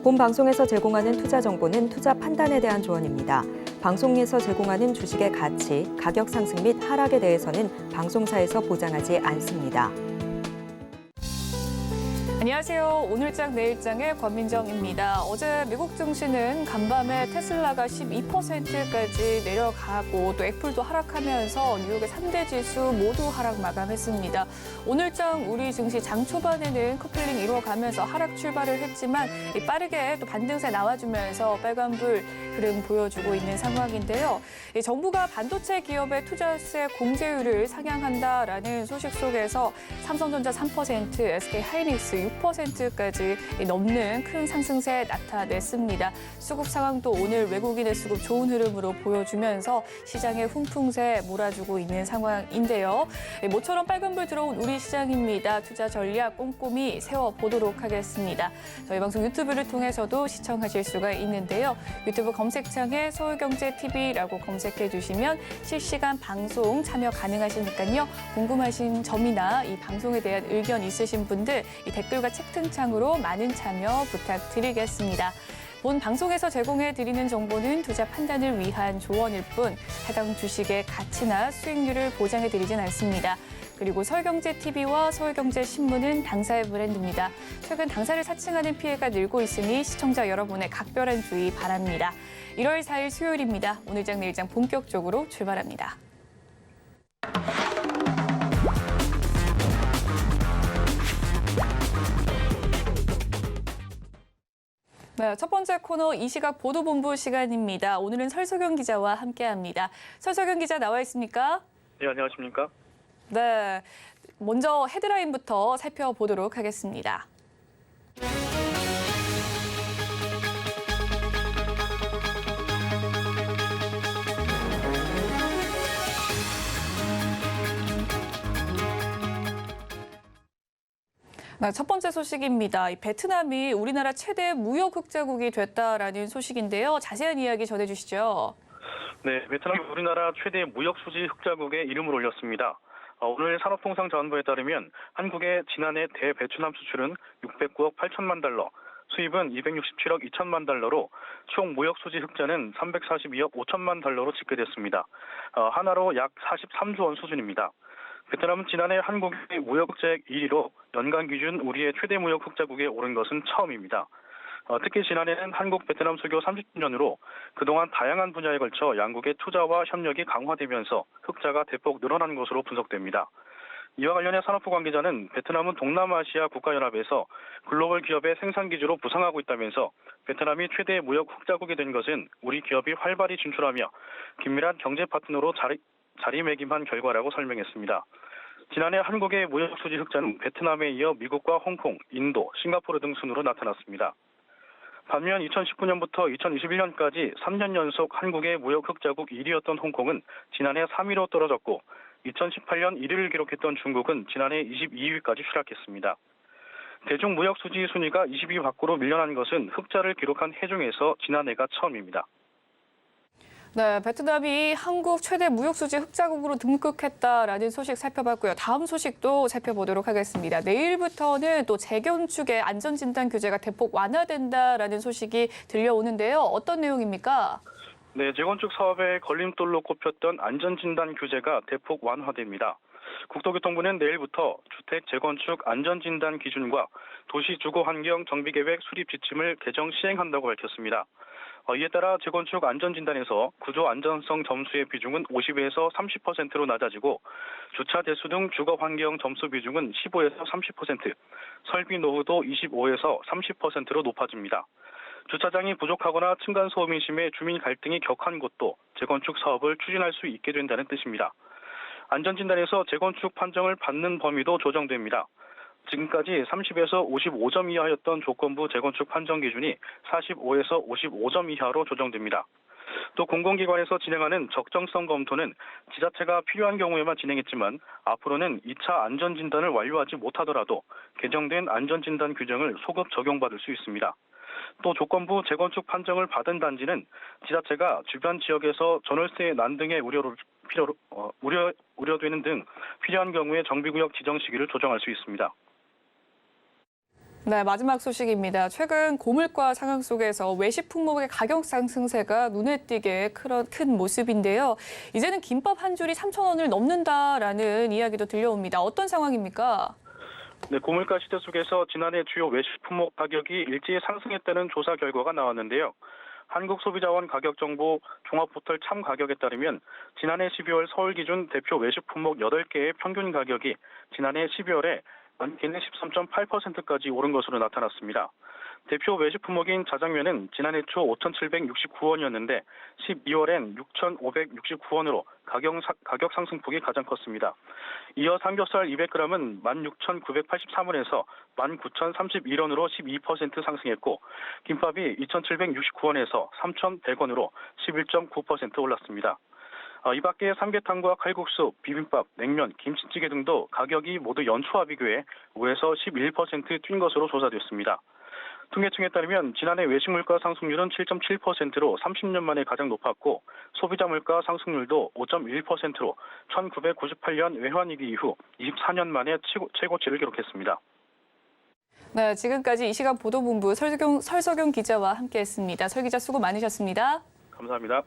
본 방송에서 제공하는 투자 정보는 투자 판단에 대한 조언입니다. 방송에서 제공하는 주식의 가치, 가격 상승 및 하락에 대해서는 방송사에서 보장하지 않습니다. 안녕하세요. 오늘장 내일장의 권민정입니다. 어제 미국 증시는 간밤에 테슬라가 12%까지 내려가고 또 애플도 하락하면서 뉴욕의 3대 지수 모두 하락 마감했습니다. 오늘장 우리 증시 장 초반에는 커플링 이루어가면서 하락 출발을 했지만 빠르게 또 반등세 나와주면서 빨간불 흐름 보여주고 있는 상황인데요. 정부가 반도체 기업의 투자세 공제율을 상향한다라는 소식 속에서 삼성전자 3%, SK하이닉스 6%까지 넘는 큰 상승세 나타냈습니다. 수급 상황도 오늘 외국인의 수급 좋은 흐름으로 보여주면서 시장의 훈풍세 몰아주고 있는 상황인데요. 모처럼 빨간불 들어온 우리 시장입니다. 투자 전략 꼼꼼히 세워보도록 하겠습니다. 저희 방송 유튜브를 통해서도 시청하실 수가 있는데요. 유튜브 검색창에 서울경제TV라고 검색해 주시면 실시간 방송 참여 가능하시니까요. 궁금하신 점이나 이 방송에 대한 의견 있으신 분들 이 댓글과 채팅창으로 많은 참여 부탁드리겠습니다. 본 방송에서 제공해드리는 정보는 투자 판단을 위한 조언일 뿐 해당 주식의 가치나 수익률을 보장해드리진 않습니다. 그리고 서울경제TV와 서울경제신문은 당사의 브랜드입니다. 최근 당사를 사칭하는 피해가 늘고 있으니 시청자 여러분의 각별한 주의 바랍니다. 1월 4일 수요일입니다. 오늘장 내일장 본격적으로 출발합니다. 네, 첫 번째 코너 이 시각 보도본부 시간입니다. 오늘은 설석영 기자와 함께합니다. 설석영 기자 나와 있습니까? 네, 안녕하십니까? 네, 먼저 헤드라인부터 살펴보도록 하겠습니다. 네, 첫 번째 소식입니다. 베트남이 우리나라 최대 무역 흑자국이 됐다라는 소식인데요. 자세한 이야기 전해주시죠. 네, 베트남이 우리나라 최대 무역 수지 흑자국에 이름을 올렸습니다. 오늘 산업통상자원부에 따르면 한국의 지난해 대베트남 수출은 609억 8천만 달러, 수입은 267억 2천만 달러로 총 무역 수지 흑자는 342억 5천만 달러로 집계됐습니다. 하나로 약 43조 원 수준입니다. 베트남은 지난해 한국의 무역 흑자액 1위로 연간 기준 우리의 최대 무역 흑자국에 오른 것은 처음입니다. 특히 지난해는 한국 베트남 수교 30주년으로 그동안 다양한 분야에 걸쳐 양국의 투자와 협력이 강화되면서 흑자가 대폭 늘어난 것으로 분석됩니다. 이와 관련해 산업부 관계자는 베트남은 동남아시아 국가연합에서 글로벌 기업의 생산 기지로 부상하고 있다면서 베트남이 최대 무역 흑자국이 된 것은 우리 기업이 활발히 진출하며 긴밀한 경제 파트너로 자리매김한 결과라고 설명했습니다. 지난해 한국의 무역 수지 흑자는 베트남에 이어 미국과 홍콩, 인도, 싱가포르 등 순으로 나타났습니다. 반면 2019년부터 2021년까지 3년 연속 한국의 무역 흑자국 1위였던 홍콩은 지난해 3위로 떨어졌고 2018년 1위를 기록했던 중국은 지난해 22위까지 추락했습니다. 대중 무역 수지 순위가 20위 밖으로 밀려난 것은 흑자를 기록한 해 중에서 지난해가 처음입니다. 네, 베트남이 한국 최대 무역수지 흑자국으로 등극했다라는 소식 살펴봤고요. 다음 소식도 살펴보도록 하겠습니다. 내일부터는 또 재건축의 안전진단 규제가 대폭 완화된다라는 소식이 들려오는데요. 어떤 내용입니까? 네, 재건축 사업의 걸림돌로 꼽혔던 안전진단 규제가 대폭 완화됩니다. 국토교통부는 내일부터 주택 재건축 안전진단 기준과 도시주거환경 정비계획 수립 지침을 개정 시행한다고 밝혔습니다. 이에 따라 재건축 안전진단에서 구조 안전성 점수의 비중은 50에서 30%로 낮아지고 주차 대수 등 주거환경 점수 비중은 15에서 30%, 설비 노후도 25에서 30%로 높아집니다. 주차장이 부족하거나 층간소음이 심해 주민 갈등이 격한 곳도 재건축 사업을 추진할 수 있게 된다는 뜻입니다. 안전진단에서 재건축 판정을 받는 범위도 조정됩니다. 지금까지 30에서 55점 이하였던 조건부 재건축 판정 기준이 45에서 55점 이하로 조정됩니다. 또 공공기관에서 진행하는 적정성 검토는 지자체가 필요한 경우에만 진행했지만 앞으로는 2차 안전진단을 완료하지 못하더라도 개정된 안전진단 규정을 소급 적용받을 수 있습니다. 또 조건부 재건축 판정을 받은 단지는 지자체가 주변 지역에서 전월세 난등의 우려되는 등 필요한 경우에 정비구역 지정 시기를 조정할 수 있습니다. 네, 마지막 소식입니다. 최근 고물가 상황 속에서 외식 품목의 가격 상승세가 눈에 띄게 큰 모습인데요. 이제는 김밥 한 줄이 3,000원을 넘는다라는 이야기도 들려옵니다. 어떤 상황입니까? 네, 고물가 시대 속에서 지난해 주요 외식 품목 가격이 일제히 상승했다는 조사 결과가 나왔는데요. 한국소비자원 가격정보 종합포털 참 가격에 따르면 지난해 12월 서울 기준 대표 외식 품목 8개의 평균 가격이 지난해 12월에 많게는 13.8%까지 오른 것으로 나타났습니다. 대표 외식 품목인 자장면은 지난해 초 5,769원이었는데 12월엔 6,569원으로 가격 상승폭이 가장 컸습니다. 이어 삼겹살 200g은 16,983원에서 19,031원으로 12% 상승했고 김밥이 2,769원에서 3,100원으로 11.9% 올랐습니다. 이 밖에 삼계탕과 칼국수, 비빔밥, 냉면, 김치찌개 등도 가격이 모두 연초와 비교해 5에서 11% 뛴 것으로 조사됐습니다. 통계청에 따르면 지난해 외식 물가 상승률은 7.7%로 30년 만에 가장 높았고 소비자 물가 상승률도 5.1%로 1998년 외환위기 이후 24년 만에 최고치를 기록했습니다. 네, 지금까지 이 시간 보도본부 설석용 기자와 함께했습니다. 설 기자 수고 많으셨습니다. 감사합니다.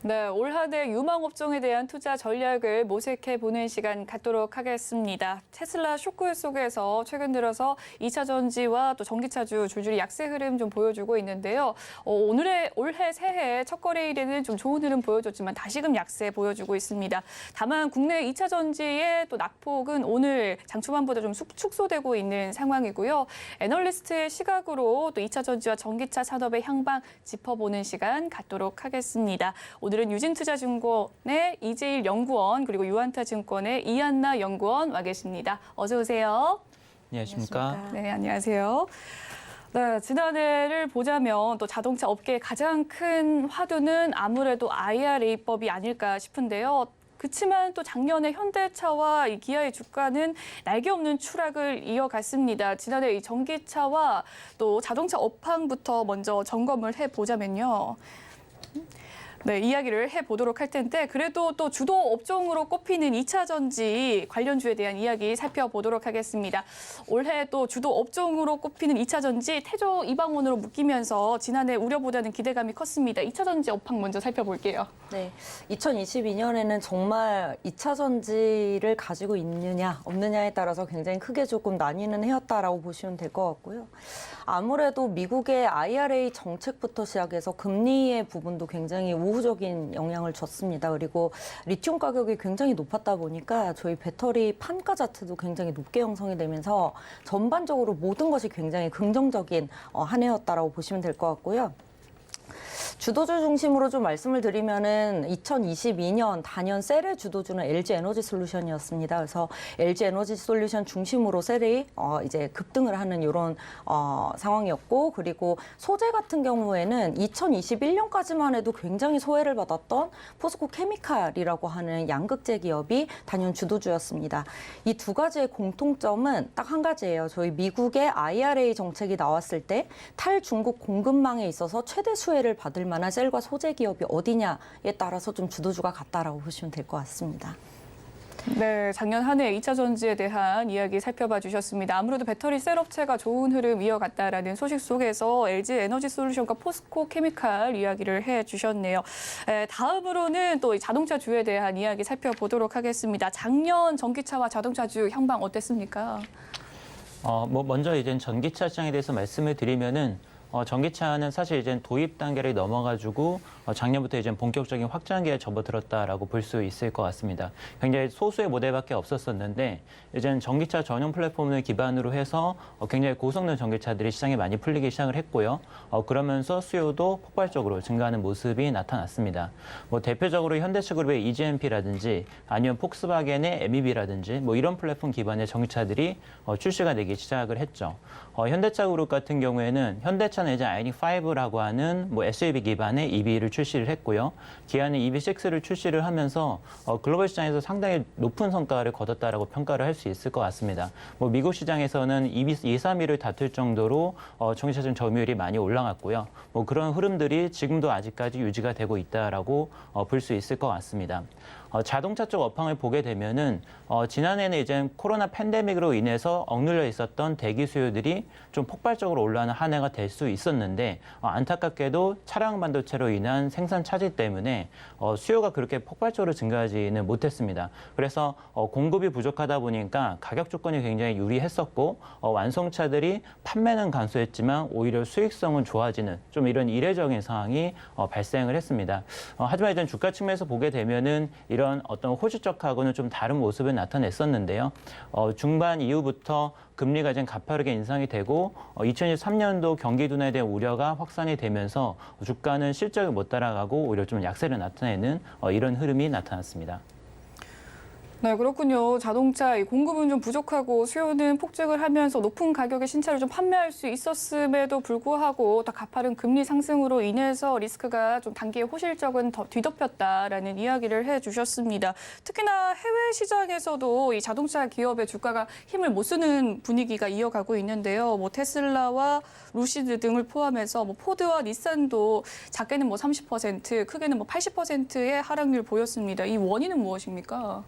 네, 올 한 해 유망업종에 대한 투자 전략을 모색해보는 시간 갖도록 하겠습니다. 테슬라 쇼크 속에서 최근 들어서 2차 전지와 또 전기차주 줄줄이 약세 흐름 좀 보여주고 있는데요. 올해 새해 첫 거래일에는 좀 좋은 흐름 보여줬지만 다시금 약세 보여주고 있습니다. 다만 국내 2차 전지의 또 낙폭은 오늘 장 초반보다 좀 축소되고 있는 상황이고요. 애널리스트의 시각으로 또 2차 전지와 전기차 산업의 향방 짚어보는 시간 갖도록 하겠습니다. 오늘은 유진투자증권의 이재일 연구원 그리고 유한타증권의 이한나 연구원 와 계십니다. 어서 오세요. 안녕하십니까? 네, 안녕하세요. 네, 지난해를 보자면 또 자동차 업계의 가장 큰 화두는 아무래도 IRA법이 아닐까 싶은데요. 그렇지만 또 작년에 현대차와 이 기아의 주가는 날개 없는 추락을 이어갔습니다. 지난해 이 전기차와 또 자동차 업황부터 먼저 점검을 해보자면요. 네, 이야기를 해보도록 할 텐데 그래도 또 주도 업종으로 꼽히는 2차 전지 관련주에 대한 이야기 살펴보도록 하겠습니다. 올해 또 주도 업종으로 꼽히는 2차 전지 태조 이방원으로 묶이면서 지난해 우려보다는 기대감이 컸습니다. 2차 전지 업황 먼저 살펴볼게요. 네, 2022년에는 정말 2차 전지를 가지고 있느냐 없느냐에 따라서 굉장히 크게 조금 나뉘는 해였다라고 보시면 될 것 같고요. 아무래도 미국의 IRA 정책부터 시작해서 금리의 부분도 굉장히 우호적인 영향을 줬습니다. 그리고 리튬 가격이 굉장히 높았다 보니까 저희 배터리 판가 자체도 굉장히 높게 형성이 되면서 전반적으로 모든 것이 굉장히 긍정적인 한 해였다라고 보시면 될 것 같고요. 주도주 중심으로 좀 말씀을 드리면은 2022년 단연 셀의 주도주는 LG 에너지 솔루션이었습니다. 그래서 LG 에너지 솔루션 중심으로 셀이 이제 급등을 하는 이런 상황이었고, 그리고 소재 같은 경우에는 2021년까지만 해도 굉장히 소외를 받았던 포스코 케미칼이라고 하는 양극재 기업이 단연 주도주였습니다. 이 두 가지의 공통점은 딱 한 가지예요. 저희 미국의 IRA 정책이 나왔을 때 탈중국 공급망에 있어서 최대 수혜를 받을 만한 셀과 소재 기업이 어디냐에 따라서 좀 주도주가 같다라고 보시면 될 것 같습니다. 네, 작년 한 해 2차 전지에 대한 이야기 살펴봐 주셨습니다. 아무래도 배터리 셀 업체가 좋은 흐름 이어갔다라는 소식 속에서 LG 에너지 솔루션과 포스코 케미칼 이야기를 해 주셨네요. 다음으로는 또 자동차주에 대한 이야기 살펴보도록 하겠습니다. 작년 전기차와 자동차주 향방 어땠습니까? 먼저 이제 전기차 시장에 대해서 말씀을 드리면은 전기차는 사실 이제 도입 단계를 넘어가지고 작년부터 이제 본격적인 확장기에 접어들었다라고 볼 수 있을 것 같습니다. 굉장히 소수의 모델밖에 없었었는데 이제는 전기차 전용 플랫폼을 기반으로 해서 굉장히 고성능 전기차들이 시장에 많이 풀리기 시작을 했고요. 그러면서 수요도 폭발적으로 증가하는 모습이 나타났습니다. 대표적으로 현대차그룹의 EGMP라든지 아니면 폭스바겐의 MEB라든지 이런 플랫폼 기반의 전기차들이 출시가 되기 시작을 했죠. 현대차그룹 같은 경우에는 현대차는 이제 아이닉5라고 하는 SUV 기반의 EV를 출시를 했고요. 기아는 EV6를 출시를 하면서 글로벌 시장에서 상당히 높은 성과를 거뒀다라고 평가를 할 수 있을 것 같습니다. 미국 시장에서는 EV231을 다툴 정도로 전기차 점유율이 많이 올라갔고요. 그런 흐름들이 지금도 아직까지 유지가 되고 있다라고 볼 수 있을 것 같습니다. 자동차 쪽 업황을 보게 되면은 지난해는 이제 코로나 팬데믹으로 인해서 억눌려 있었던 대기 수요들이 좀 폭발적으로 올라가는 한 해가 될 수 있었는데 안타깝게도 차량 반도체로 인한 생산 차질 때문에 수요가 그렇게 폭발적으로 증가하지는 못했습니다. 그래서 공급이 부족하다 보니까 가격 조건이 굉장히 유리했었고 완성차들이 판매는 감소했지만 오히려 수익성은 좋아지는 좀 이런 이례적인 상황이 발생을 했습니다. 하지만 이제 주가 측면에서 보게 되면은 이런 어떤 호주적하고는 좀 다른 모습을 나타냈었는데요. 중반 이후부터 금리가 좀 가파르게 인상이 되고 2023년도 경기 둔화에 대한 우려가 확산이 되면서 주가는 실적을 못 따라가고 오히려 좀 약세를 나타내는 이런 흐름이 나타났습니다. 네, 그렇군요. 자동차 공급은 좀 부족하고 수요는 폭증을 하면서 높은 가격의 신차를 좀 판매할 수 있었음에도 불구하고 더 가파른 금리 상승으로 인해서 리스크가 좀 단기의 호실적은 더 뒤덮였다라는 이야기를 해주셨습니다. 특히나 해외 시장에서도 이 자동차 기업의 주가가 힘을 못 쓰는 분위기가 이어가고 있는데요. 테슬라와 루시드 등을 포함해서 포드와 닛산도 작게는 30%, 크게는 80%의 하락률 보였습니다. 이 원인은 무엇입니까?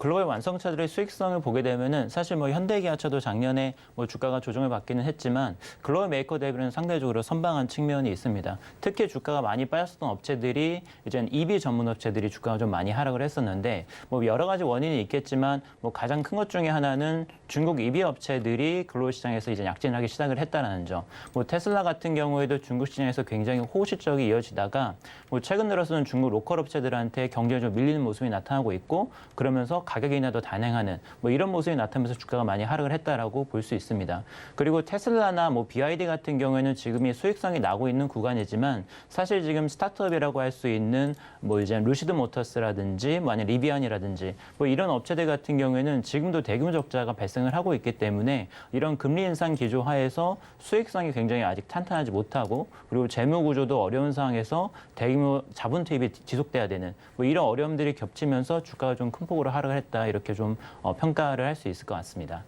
글로벌 완성차들의 수익성을 보게 되면은 사실 현대기아차도 작년에 주가가 조정을 받기는 했지만 글로벌 메이커 대비는 상대적으로 선방한 측면이 있습니다. 특히 주가가 많이 빠졌던 업체들이 이제 EV 전문 업체들이 주가가 좀 많이 하락을 했었는데 여러 가지 원인이 있겠지만 가장 큰 것 중에 하나는 중국 EV 업체들이 글로벌 시장에서 이제 약진하기 시작을 했다라는 점. 테슬라 같은 경우에도 중국 시장에서 굉장히 호실적이 이어지다가 최근 들어서는 중국 로컬 업체들한테 경쟁이 좀 밀리는 모습이 나타나고 있고 그러면서 가격 인하도 단행하는 이런 모습이 나타나면서 주가가 많이 하락을 했다라고 볼 수 있습니다. 그리고 테슬라나 BYD 같은 경우에는 지금이 수익성이 나고 있는 구간이지만 사실 지금 스타트업이라고 할 수 있는 이제 루시드 모터스라든지 아니면 리비안이라든지 이런 업체들 같은 경우에는 지금도 대규모 적자가 발생을 하고 있기 때문에 이런 금리 인상 기조 하에서 수익성이 굉장히 아직 탄탄하지 못하고 그리고 재무 구조도 어려운 상황에서 대규모 자본 투입이 지속돼야 되는 이런 어려움들이 겹치면서 주가가 좀 큰 폭으로 하락을 했다 이렇게 좀 평가를 할 수 있을 것 같습니다.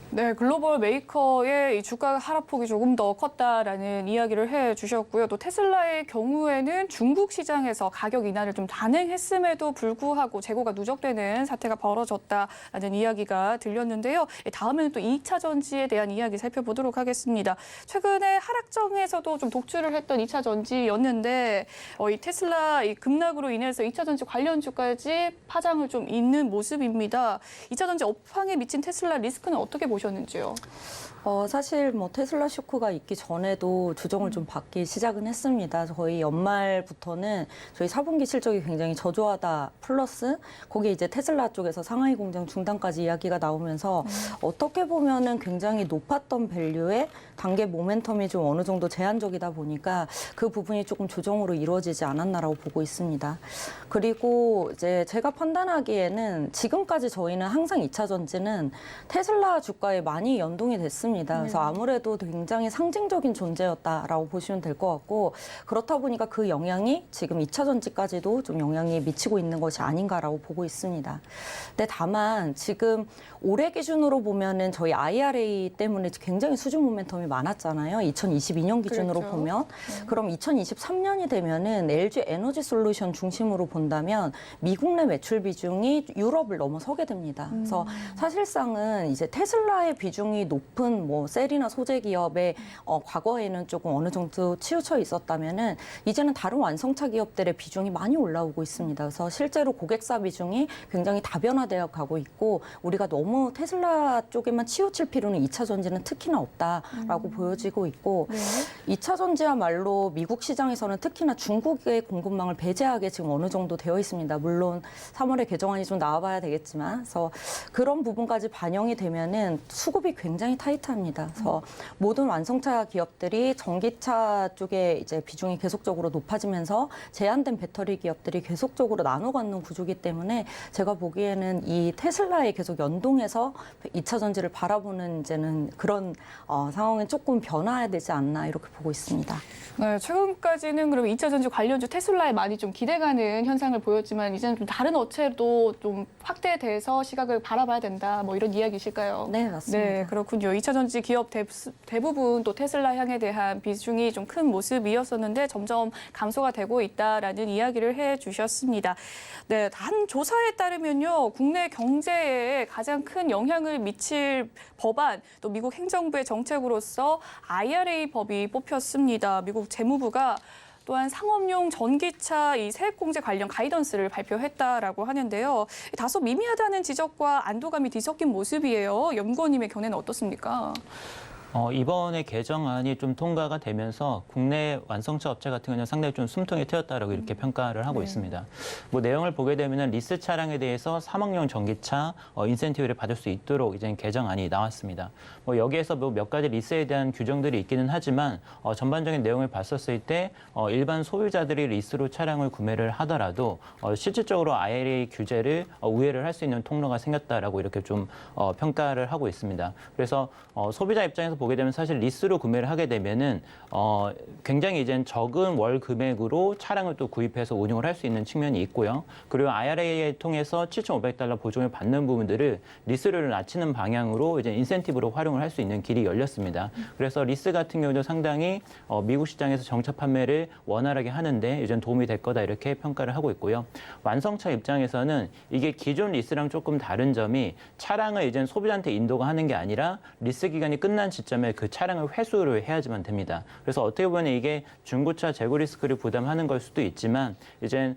네, 글로벌 메이커의 이 주가 하락폭이 조금 더 컸다라는 이야기를 해주셨고요. 또 테슬라의 경우에는 중국 시장에서 가격 인하를 좀 단행했음에도 불구하고 재고가 누적되는 사태가 벌어졌다라는 이야기가 들렸는데요. 다음에는 또 2차 전지에 대한 이야기 살펴보도록 하겠습니다. 최근에 하락장에서도 좀 독주를 했던 2차 전지였는데 이 테슬라 이 급락으로 인해서 2차 전지 관련주까지 파장을 좀 잇는 모습입니다. 2차 전지 업황에 미친 테슬라 리스크는 어떻게 보셨는지요? 사실 테슬라 쇼크가 있기 전에도 조정을 좀 받기 시작은 했습니다. 저희 연말부터는 저희 4분기 실적이 굉장히 저조하다 플러스 거기에 이제 테슬라 쪽에서 상하이 공장 중단까지 이야기가 나오면서 어떻게 보면은 굉장히 높았던 밸류의 단계 모멘텀이 좀 어느 정도 제한적이다 보니까 그 부분이 조금 조정으로 이루어지지 않았나라고 보고 있습니다. 그리고 이제 제가 판단하기에는 지금까지 저희는 항상 2차 전지는 테슬라 주가 물가에 많이 연동이 됐습니다. 그래서 아무래도 굉장히 상징적인 존재였다라고 보시면 될 것 같고 그렇다 보니까 그 영향이 지금 2차 전지까지도 좀 영향이 미치고 있는 것이 아닌가라고 보고 있습니다. 근데 다만 지금 올해 기준으로 보면은 저희 IRA 때문에 굉장히 수준 모멘텀이 많았잖아요. 2022년 기준으로 그렇죠. 보면 그럼 2023년이 되면은 LG 에너지 솔루션 중심으로 본다면 미국 내 매출 비중이 유럽을 넘어서게 됩니다. 그래서 사실상은 이제 테슬라의 비중이 높은 뭐 셀이나 소재 기업의 과거에는 조금 어느 정도 치우쳐 있었다면은 이제는 다른 완성차 기업들의 비중이 많이 올라오고 있습니다. 그래서 실제로 고객사 비중이 굉장히 다변화되어 가고 있고 우리가 너무 테슬라 쪽에만 치우칠 필요는 2차 전지는 특히나 없다라고 보여지고 있고 2차 전지야말로 미국 시장에서는 특히나 중국의 공급망을 배제하게 지금 어느 정도 되어 있습니다. 물론 3월에 개정안이 좀 나와봐야 되겠지만, 그래서 그런 부분까지 반영이 되면은 수급이 굉장히 타이트합니다. 그래서 모든 완성차 기업들이 전기차 쪽에 이제 비중이 계속적으로 높아지면서 제한된 배터리 기업들이 계속적으로 나눠 갖는 구조기 때문에 제가 보기에는 이 테슬라에 계속 연동해서 2차 전지를 바라보는 이제는 그런 상황은 조금 변화해야 되지 않나 이렇게 보고 있습니다. 네, 최근까지는 그럼 2차 전지 관련주 테슬라에 많이 좀 기대가는 현상을 보였지만 이제는 좀 다른 업체도 좀 확대돼서 시각을 바라봐야 된다. 뭐 이런 이야기실까요? 네, 맞습니다. 네, 그렇군요. 2차 전지 기업 대부분 또 테슬라 향에 대한 비중이 좀 큰 모습이었었는데 점점 감소가 되고 있다라는 이야기를 해주셨습니다. 네, 한 조사에 따르면요, 국내 경제에 가장 큰 영향을 미칠 법안, 또 미국 행정부의 정책으로서 IRA 법이 뽑혔습니다. 미국 재무부가 또한 상업용 전기차 이 세액공제 관련 가이던스를 발표했다라고 하는데요. 다소 미미하다는 지적과 안도감이 뒤섞인 모습이에요. 연구원님의 견해는 어떻습니까? 이번에 개정안이 좀 통과가 되면서 국내 완성차 업체 같은 경우는 상당히 좀 숨통이 트였다라고 이렇게 평가를 하고 있습니다. 뭐 내용을 보게 되면은 리스 차량에 대해서 사망용 전기차 인센티브를 받을 수 있도록 이제 개정안이 나왔습니다. 뭐 여기에서 뭐 몇 가지 리스에 대한 규정들이 있기는 하지만 전반적인 내용을 봤었을 때 일반 소유자들이 리스로 차량을 구매를 하더라도 실질적으로 IRA 규제를 우회를 할 수 있는 통로가 생겼다라고 이렇게 좀 평가를 하고 있습니다. 그래서 소비자 입장에서 보게 되면 사실 리스로 구매를 하게 되면은 굉장히 이제 적은 월 금액으로 차량을 또 구입해서 운용을 할 수 있는 측면이 있고요. 그리고 IRA를 통해서 $7,500 보조금을 받는 부분들을 리스료를 낮추는 방향으로 이제 인센티브로 활용을 할 수 있는 길이 열렸습니다. 그래서 리스 같은 경우도 상당히 미국 시장에서 정차 판매를 원활하게 하는데 이제 도움이 될 거다 이렇게 평가를 하고 있고요. 완성차 입장에서는 이게 기존 리스랑 조금 다른 점이 차량을 이제 소비자한테 인도가 하는 게 아니라 리스 기간이 끝난 시점에 그 차량을 회수를 해야지만 됩니다. 그래서 어떻게 보면 이게 중고차 재고 리스크를 부담하는 걸 수도 있지만 이제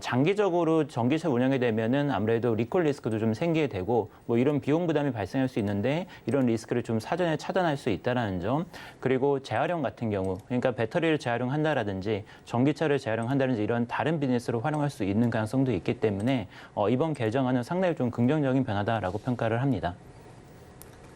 장기적으로 전기차 운영이 되면은 아무래도 리콜 리스크도 좀 생기게 되고 뭐 이런 비용 부담이 발생할 수 있는데 이런 리스크를 좀 사전에 차단할 수 있다라는 점. 그리고 재활용 같은 경우, 그러니까 배터리를 재활용한다라든지 전기차를 재활용한다든지 이런 다른 비즈니스로 활용할 수 있는 가능성도 있기 때문에 이번 개정안은 상당히 좀 긍정적인 변화다라고 평가를 합니다.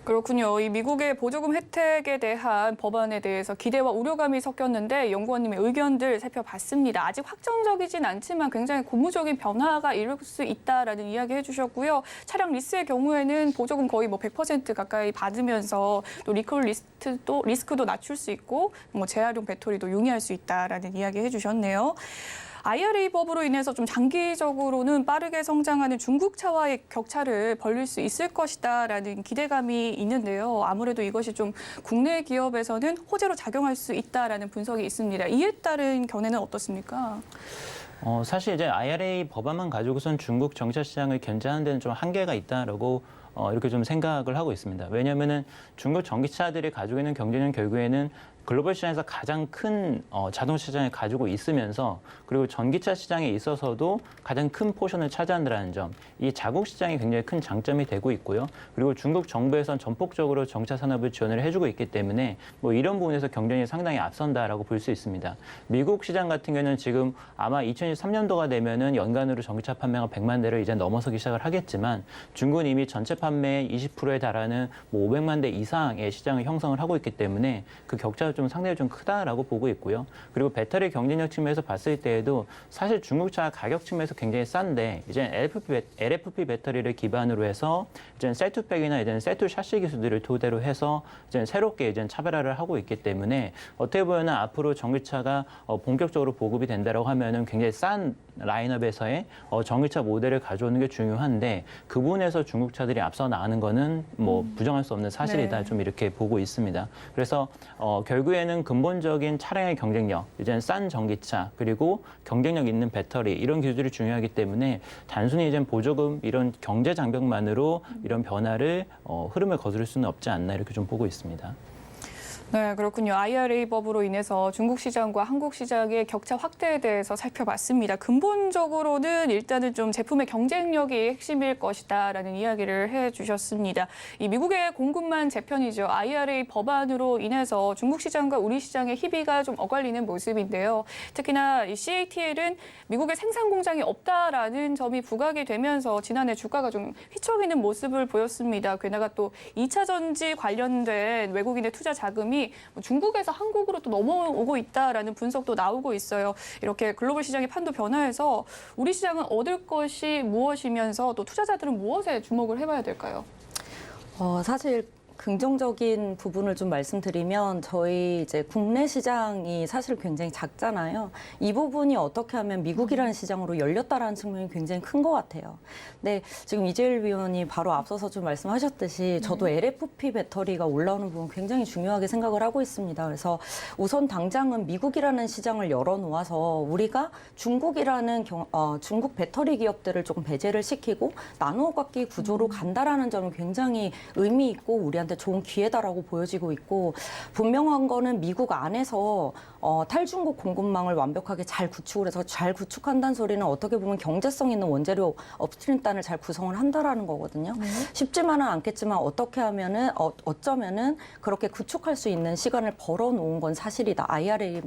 그렇군요. 이 미국의 보조금 혜택에 대한 법안에 대해서 기대와 우려감이 섞였는데 연구원님의 의견들 살펴봤습니다. 아직 확정적이진 않지만 굉장히 고무적인 변화가 이룰 수 있다라는 이야기 해주셨고요. 차량 리스의 경우에는 보조금 거의 뭐 100% 가까이 받으면서 또 리콜 리스크도 낮출 수 있고 뭐 재활용 배터리도 용이할 수 있다라는 이야기 해주셨네요. IRA 법으로 인해서 좀 장기적으로는 빠르게 성장하는 중국차와의 격차를 벌릴 수 있을 것이다라는 기대감이 있는데요. 아무래도 이것이 좀 국내 기업에서는 호재로 작용할 수 있다라는 분석이 있습니다. 이에 따른 견해는 어떻습니까? 사실 이제 IRA 법안만 가지고선 중국 전기차 시장을 견제하는 데는 좀 한계가 있다라고 이렇게 좀 생각을 하고 있습니다. 왜냐하면은 중국 전기차들이 가지고 있는 경쟁력은 결국에는 글로벌 시장에서 가장 큰 자동차 시장을 가지고 있으면서 그리고 전기차 시장에 있어서도 가장 큰 포션을 차지한다는 점, 이 자국 시장이 굉장히 큰 장점이 되고 있고요. 그리고 중국 정부에선 전폭적으로 전기차 산업을 지원을 해주고 있기 때문에 뭐 이런 부분에서 경쟁이 상당히 앞선다라고 볼 수 있습니다. 미국 시장 같은 경우는 지금 아마 2023년도가 되면은 연간으로 전기차 판매가 100만 대를 이제 넘어서기 시작을 하겠지만 중국은 이미 전체 판매의 20%에 달하는 뭐 500만 대 이상의 시장을 형성을 하고 있기 때문에 그 격차를 좀 상당히 좀 크다라고 보고 있고요. 그리고 배터리 경쟁력 측면에서 봤을 때에도 사실 중국차 가격 측면에서 굉장히 싼데 이제 LFP 배터리를 기반으로 해서 이제 셀투팩이나 이제 셀투 샤시 기술들을 토대로 해서 이제 새롭게 이제 차별화를 하고 있기 때문에 어떻게 보면 앞으로 전기차가 본격적으로 보급이 된다라고 하면은 굉장히 싼 라인업에서의 전기차 모델을 가져오는 게 중요한데 그 부분에서 중국차들이 앞서 나가는 거는 뭐 부정할 수 없는 사실이다. 네. 좀 이렇게 보고 있습니다. 그래서 결국에는 근본적인 차량의 경쟁력, 이제 싼 전기차 그리고 경쟁력 있는 배터리 이런 기술이 중요하기 때문에 단순히 이제 보조금 이런 경제 장벽만으로 이런 변화를 흐름을 거스를 수는 없지 않나 이렇게 좀 보고 있습니다. 네, 그렇군요. IRA 법으로 인해서 중국 시장과 한국 시장의 격차 확대에 대해서 살펴봤습니다. 근본적으로는 일단은 좀 제품의 경쟁력이 핵심일 것이다라는 이야기를 해주셨습니다. 이 미국의 공급만 재편이죠. IRA 법안으로 인해서 중국 시장과 우리 시장의 희비가 좀 엇갈리는 모습인데요. 특히나 이 CATL은 미국의 생산 공장이 없다라는 점이 부각이 되면서 지난해 주가가 좀 휘청이는 모습을 보였습니다. 게다가 또 2차 전지 관련된 외국인의 투자 자금이 중국에서 한국으로 또 넘어오고 있다라는 분석도 나오고 있어요. 이렇게 글로벌 시장의 판도 변화해서 우리 시장은 얻을 것이 무엇이면서 또 투자자들은 무엇에 주목을 해봐야 될까요? 사실 긍정적인 부분을 좀 말씀드리면 저희 이제 국내 시장이 사실 굉장히 작잖아요. 이 부분이 어떻게 하면 미국이라는 시장으로 열렸다라는 측면이 굉장히 큰 것 같아요. 근데 지금 이재일 위원이 바로 앞서서 좀 말씀하셨듯이 저도 LFP 배터리가 올라오는 부분 굉장히 중요하게 생각을 하고 있습니다. 그래서 우선 당장은 미국이라는 시장을 열어놓아서 우리가 중국이라는 중국 배터리 기업들을 조금 배제를 시키고 나누어 갖기 구조로 간다라는 점은 굉장히 의미 있고 우리한테 좋은 기회다라고 보여지고 있고 분명한 거는 미국 안에서 탈중국 공급망을 완벽하게 잘 구축을 해서 잘 구축한다는 소리는 어떻게 보면 경제성 있는 원재료 업스트림단을 잘 구성을 한다라는 거거든요. 쉽지만은 않겠지만 어떻게 하면은 어쩌면은 그렇게 구축할 수 있는 시간을 벌어놓은 건 사실이다. IRA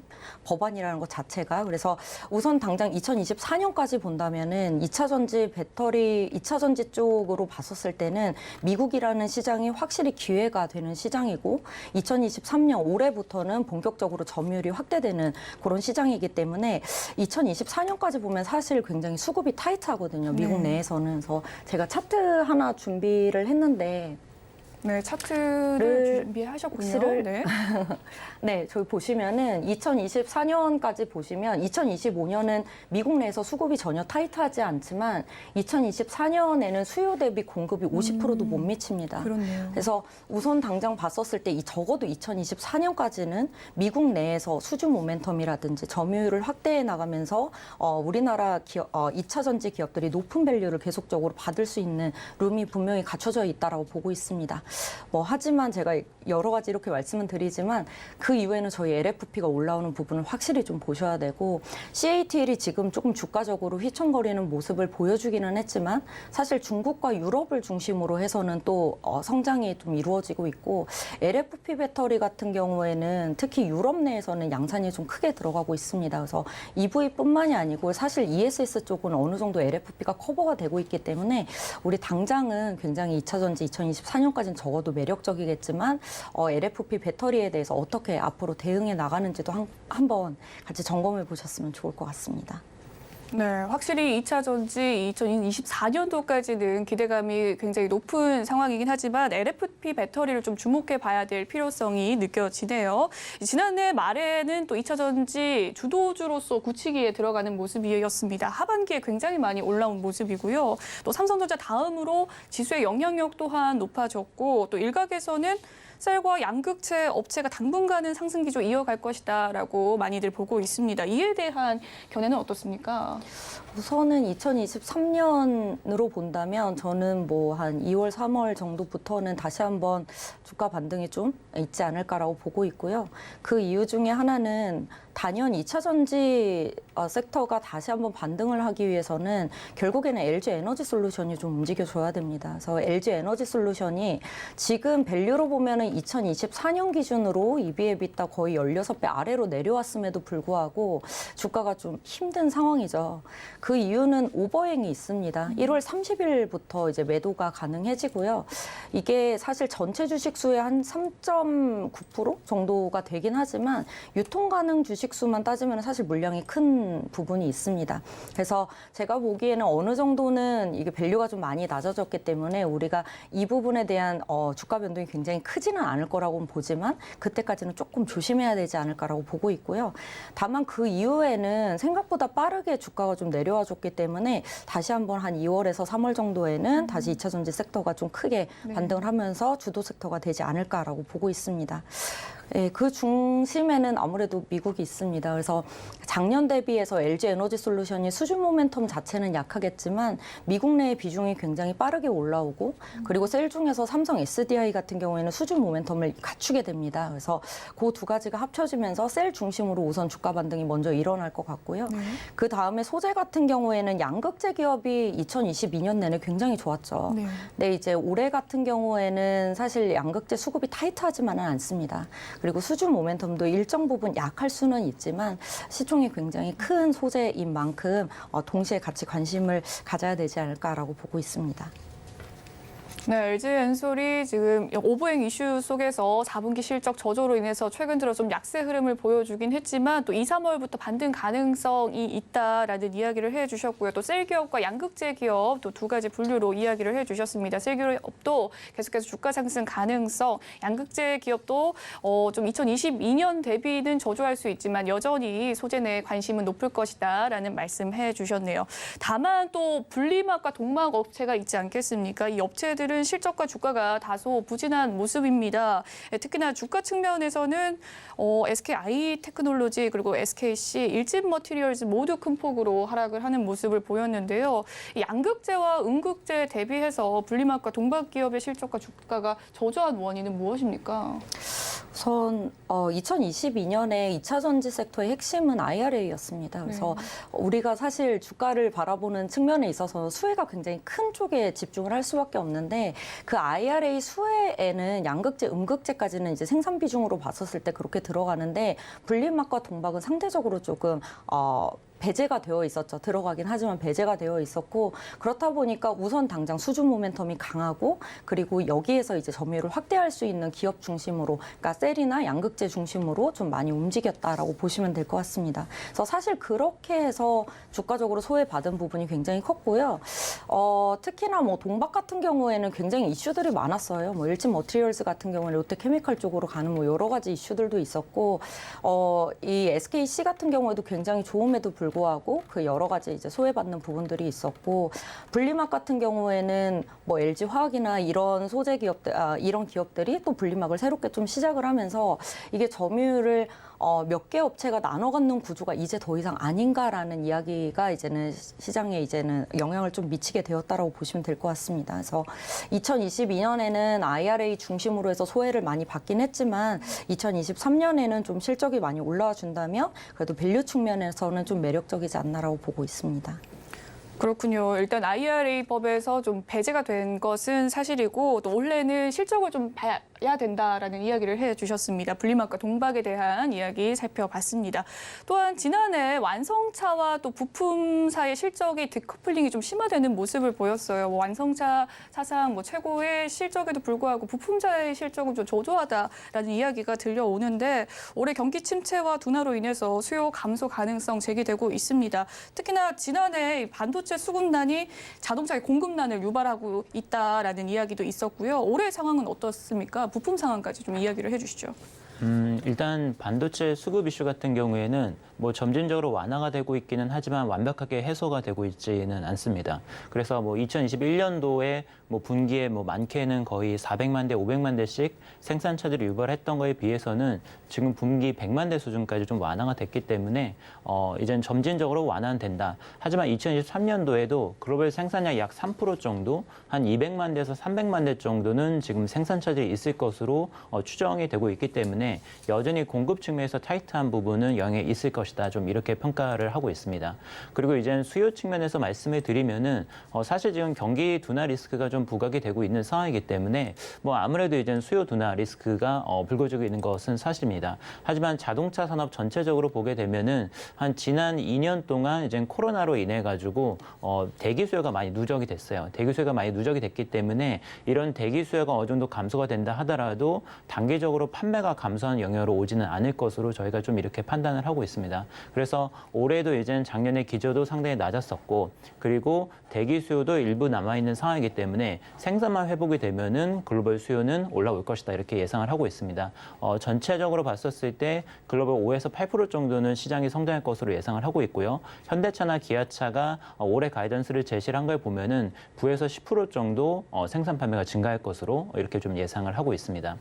법안이라는 것 자체가. 그래서 우선 당장 2024년까지 본다면은 2차 전지 쪽으로 봤었을 때는 미국이라는 시장이 확실히 기회가 되는 시장이고 2023년 올해부터는 본격적으로 점유율이 확대되는 그런 시장이기 때문에 2024년까지 보면 사실 굉장히 수급이 타이트하거든요. 미국 내에서는. 그래서 제가 차트 하나 준비를 했는데 네, 차트를 준비하셨군요. 네. 네, 저기 보시면은 2024년까지 보시면 2025년은 미국 내에서 수급이 전혀 타이트하지 않지만 2024년에는 수요 대비 공급이 50%도 못 미칩니다. 그렇네요. 그래서 우선 당장 봤었을 때 적어도 2024년까지는 미국 내에서 수주 모멘텀이라든지 점유율을 확대해 나가면서 우리나라 2차 전지 기업들이 높은 밸류를 계속적으로 받을 수 있는 룸이 분명히 갖춰져 있다라고 보고 있습니다. 하지만 제가 여러 가지 이렇게 말씀은 드리지만 그 이후에는 저희 LFP가 올라오는 부분을 확실히 좀 보셔야 되고 CATL이 지금 조금 주가적으로 휘청거리는 모습을 보여주기는 했지만 사실 중국과 유럽을 중심으로 해서는 또 성장이 좀 이루어지고 있고 LFP 배터리 같은 경우에는 특히 유럽 내에서는 양산이 좀 크게 들어가고 있습니다. 그래서 EV뿐만이 아니고 사실 ESS 쪽은 어느 정도 LFP가 커버가 되고 있기 때문에 우리 당장은 굉장히 2차 전지 2024년까지는 적어도 매력적이겠지만 LFP 배터리에 대해서 어떻게 앞으로 대응해 나가는지도 한번 같이 점검해 보셨으면 좋을 것 같습니다. 네, 확실히 2차 전지 2024년도까지는 기대감이 굉장히 높은 상황이긴 하지만 LFP 배터리를 좀 주목해 봐야 될 필요성이 느껴지네요. 지난해 말에는 또 2차 전지 주도주로서 굳히기에 들어가는 모습이었습니다. 하반기에 굉장히 많이 올라온 모습이고요. 또 삼성전자 다음으로 지수의 영향력 또한 높아졌고 또 일각에서는 셀과 양극재 업체가 당분간은 상승 기조 이어갈 것이다라고 많이들 보고 있습니다. 이에 대한 견해는 어떻습니까? 우선은 2023년으로 본다면 저는 한 2월, 3월 정도부터는 다시 한번 주가 반등이 좀 있지 않을까라고 보고 있고요. 그 이유 중에 하나는 단연 2차 전지 섹터가 다시 한번 반등을 하기 위해서는 결국에는 LG 에너지 솔루션이 좀 움직여줘야 됩니다. 그래서 LG 에너지 솔루션이 지금 밸류로 보면은 2024년 기준으로 EV/EBITDA 거의 16배 아래로 내려왔음에도 불구하고 주가가 좀 힘든 상황이죠. 그 이유는 오버행이 있습니다. 1월 30일부터 이제 매도가 가능해지고요. 이게 사실 전체 주식 수의 한 3.9% 정도가 되긴 하지만 유통 가능 주식 수만 따지면 사실 물량이 큰 부분이 있습니다. 그래서 제가 보기에는 어느 정도는 이게 밸류가 좀 많이 낮아졌기 때문에 우리가 이 부분에 대한 주가 변동이 굉장히 크지는 않을 거라고는 보지만 그때까지는 조금 조심해야 되지 않을까라고 보고 있고요. 다만 그 이후에는 생각보다 빠르게 주가가 좀 내려와 줬기 때문에 다시 한번 한 2월에서 3월 정도에는 다시 2차 전지 섹터가 좀 크게 반등을 하면서 주도 섹터가 되지 않을까라고 보고 있습니다. 예, 그 중심에는 아무래도 미국이 있습니다. 그래서 작년 대비해서 LG 에너지 솔루션이 수준 모멘텀 자체는 약하겠지만 미국 내의 비중이 굉장히 빠르게 올라오고 그리고 셀 중에서 삼성 SDI 같은 경우에는 수준 모멘텀을 갖추게 됩니다. 그래서 그 두 가지가 합쳐지면서 셀 중심으로 우선 주가 반등이 먼저 일어날 것 같고요. 그 다음에 소재 같은 경우에는 양극재 기업이 2022년 내내 굉장히 좋았죠. 근데 이제 올해 같은 경우에는 사실 양극재 수급이 타이트하지만은 않습니다. 그리고 수준 모멘텀도 일정 부분 약할 수는 있지만 시총이 굉장히 큰 소재인 만큼 동시에 같이 관심을 가져야 되지 않을까라고 보고 있습니다. 네, LG엔솔이 지금 오버행 이슈 속에서 4분기 실적 저조로 인해서 최근 들어 좀 약세 흐름을 보여주긴 했지만 또 2, 3월부터 반등 가능성이 있다라는 이야기를 해주셨고요. 또 셀 기업과 양극재 기업 또 두 가지 분류로 이야기를 해주셨습니다. 셀 기업도 계속해서 주가 상승 가능성, 양극재 기업도 좀 2022년 대비는 저조할 수 있지만 여전히 소재 내 관심은 높을 것이다라는 말씀해 주셨네요. 다만 또 분리막과 동막 업체가 있지 않겠습니까? 이 업체들은 실적과 주가가 다소 부진한 모습입니다. 특히나 주가 측면에서는 SKI 테크놀로지 그리고 SKC, 일진머티리얼즈 모두 큰 폭으로 하락을 하는 모습을 보였는데요. 이 양극재와 음극재 대비해서 분리막과 동박 기업의 실적과 주가가 저조한 원인은 무엇입니까? 우선 2022년에 2차 전지 섹터의 핵심은 IRA였습니다. 그래서 우리가 사실 주가를 바라보는 측면에 있어서 수혜가 굉장히 큰 쪽에 집중을 할 수밖에 없는데 그 IRA 수혜에는 양극재, 음극재까지는 이제 생산 비중으로 봤었을 때 그렇게 들어가는데 분리막과 동박은 상대적으로 조금 배제가 되어 있었죠. 들어가긴 하지만 배제가 되어 있었고 그렇다 보니까 우선 당장 수준 모멘텀이 강하고 그리고 여기에서 이제 점유율을 확대할 수 있는 기업 중심으로 그러니까 셀이나 양극재 중심으로 좀 많이 움직였다라고 보시면 될 것 같습니다. 그래서 사실 그렇게 해서 주가적으로 소외받은 부분이 굉장히 컸고요. 특히나 뭐 동박 같은 경우에는 굉장히 이슈들이 많았어요. 뭐 일진 머티리얼즈 같은 경우는 롯데케미칼 쪽으로 가는 뭐 여러 가지 이슈들도 있었고 이 SKC 같은 경우에도 굉장히 좋음에도 불구하고 그 여러 가지 이제 소외받는 부분들이 있었고 분리막 같은 경우에는 뭐 LG 화학이나 이런 소재 기업들 이런 기업들이 또 분리막을 새롭게 좀 시작을 하면서 이게 점유율을 몇 개 업체가 나눠 갖는 구조가 이제 더 이상 아닌가라는 이야기가 이제는 시장에 이제는 영향을 좀 미치게 되었다라고 보시면 될 것 같습니다. 그래서 2022년에는 IRA 중심으로 해서 소외를 많이 받긴 했지만 2023년에는 좀 실적이 많이 올라와 준다면 그래도 밸류 측면에서는 좀 매력적이지 않나라고 보고 있습니다. 그렇군요. 일단 IRA 법에서 좀 배제가 된 것은 사실이고 또 원래는 실적을 좀 봐야 된다라는 이야기를 해주셨습니다. 분리막과 동박에 대한 이야기 살펴봤습니다. 또한 지난해 완성차와 또 부품사의 실적이 디커플링이 좀 심화되는 모습을 보였어요. 완성차 사상 최고의 실적에도 불구하고 부품사의 실적은 좀 저조하다라는 이야기가 들려오는데 올해 경기 침체와 둔화로 인해서 수요 감소 가능성 제기되고 있습니다. 특히나 지난해 반도체 수급난이 자동차의 공급난을 유발하고 있다라는 이야기도 있었고요. 올해 상황은 어떻습니까? 부품 상황까지 좀 이야기를 해주시죠. 일단 반도체 수급 이슈 같은 경우에는 뭐 점진적으로 완화가 되고 있기는 하지만 완벽하게 해소가 되고 있지는 않습니다. 그래서 뭐 2021년도에 뭐 분기에 뭐 많게는 거의 400만 대, 500만 대씩 생산차들이 유발했던 거에 비해서는 지금 분기 100만 대 수준까지 좀 완화가 됐기 때문에 이젠 점진적으로 완화는 된다. 하지만 2023년도에도 글로벌 생산량 약 3% 정도, 한 200만 대에서 300만 대 정도는 지금 생산차들이 있을 것으로 추정이 되고 있기 때문에 때문에 여전히 공급 측면에서 타이트한 부분은 영향이 있을 것이다. 좀 이렇게 평가를 하고 있습니다. 그리고 이제 수요 측면에서 말씀을 드리면은 사실 지금 경기 둔화 리스크가 좀 부각이 되고 있는 상황이기 때문에 뭐 아무래도 이제 수요 둔화 리스크가 불거지고 있는 것은 사실입니다. 하지만 자동차 산업 전체적으로 보게 되면은 한 지난 2년 동안 이제 코로나로 인해 가지고 대기 수요가 많이 누적이 됐어요. 대기 수요가 많이 누적이 됐기 때문에 이런 대기 수요가 어느 정도 감소가 된다 하더라도 단기적으로 판매가 감소하는 영향으로 오지는 않을 것으로 저희가 좀 이렇게 판단을 하고 있습니다. 그래서 올해도 이제 작년에 기저도 상당히 낮았었고 그리고 대기 수요도 일부 남아있는 상황이기 때문에 생산만 회복이 되면은 글로벌 수요는 올라올 것이다 이렇게 예상을 하고 있습니다. 전체적으로 봤었을 때 글로벌 5에서 8% 정도는 시장이 성장할 것으로 예상을 하고 있고요. 현대차나 기아차가 올해 가이던스를 제시를 한 걸 보면은 9에서 10% 정도 생산 판매가 증가할 것으로 이렇게 좀 예상을 하고 있습니다.